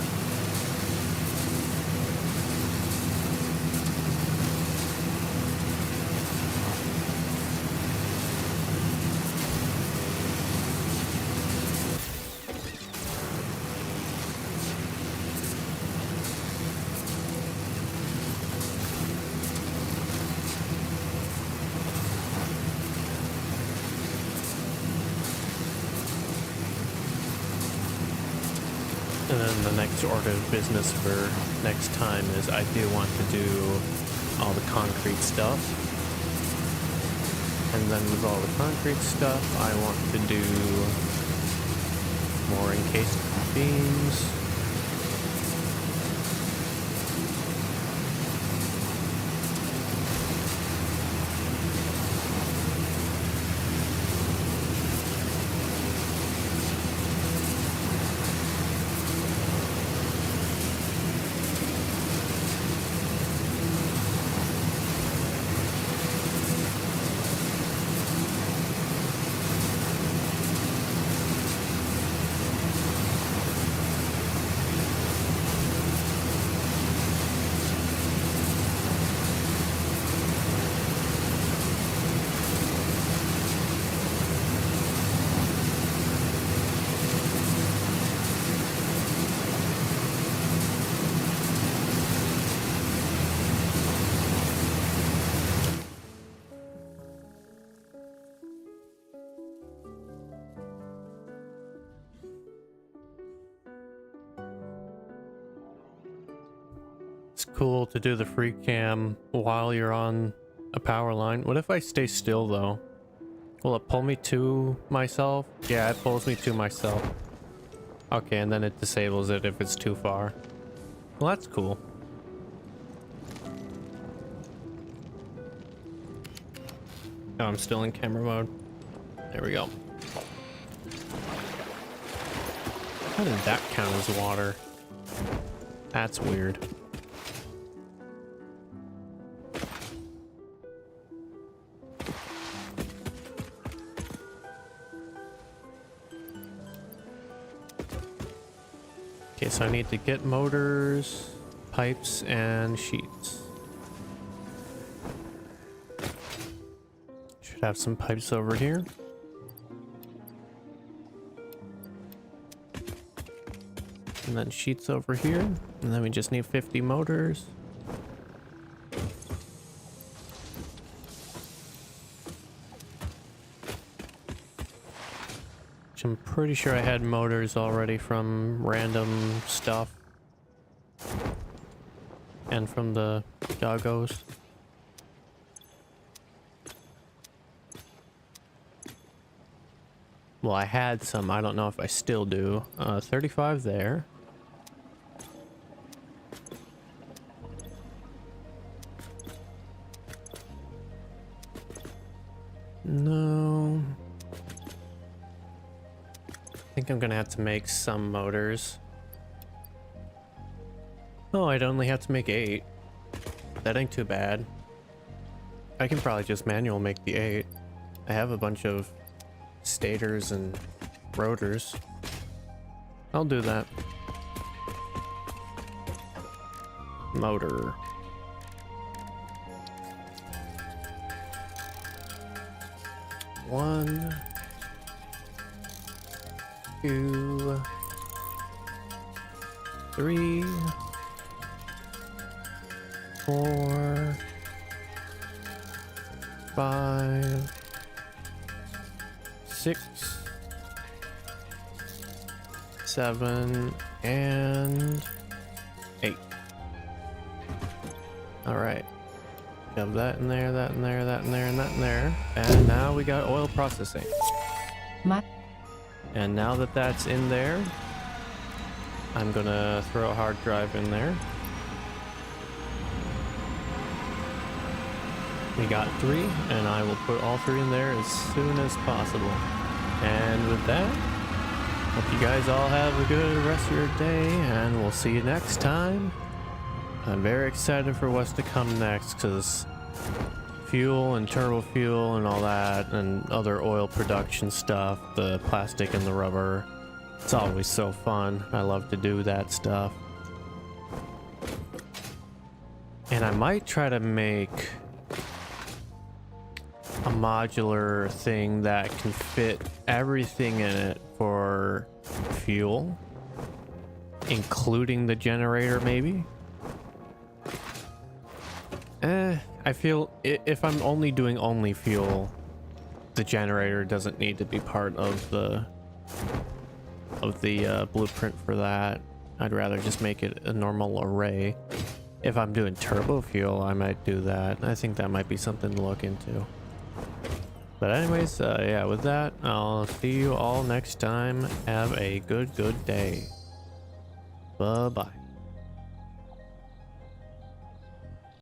And then the next order of business for next time is I do want to do all the concrete stuff. And then with all the concrete stuff, I want to do more encased beams. it's cool to do the free cam while you're on a power line. What if I stay still though? Will it pull me to myself? Yeah, it pulls me to myself. Okay, and then it disables it if it's too far. Well, that's cool. Oh, I'm still in camera mode. There we go. How did that count as water? That's weird. Okay, so I need to get motors, pipes, and sheets. Should have some pipes over here. And then sheets over here. And then we just need 50 motors. Which I'm pretty sure I had motors already from random stuff. And from the doggos. Well, I had some. I don't know if I still do. 35 there. No. I think I'm gonna have to make some motors. Oh, I'd only have to make 8. That ain't too bad. I can probably just manual make the 8. I have a bunch of stators and rotors. I'll do that. Motor. One, 2, 3, 4, 5, 6, 7, and 8. All right. Shove that in there, that in there, that in there, and that in there. And now we got oil processing. And now that that's in there, I'm gonna throw a hard drive in there. We got 3, and I will put all 3 in there as soon as possible. And with that, hope you guys all have a good rest of your day, and we'll see you next time. I'm very excited for what's to come next, because fuel and turbo fuel and all that, and other oil production stuff, the plastic and the rubber, it's always so fun. I love to do that stuff. And I might try to make a modular thing that can fit everything in it for fuel, including the generator maybe. I feel if I'm only doing fuel, the generator doesn't need to be part of the blueprint for that. I'd rather just make it a normal array. If I'm doing turbo fuel, I might do that. I think that might be something to look into. But anyways, yeah, with that, I'll see you all next time. Have a good day. Bye-bye.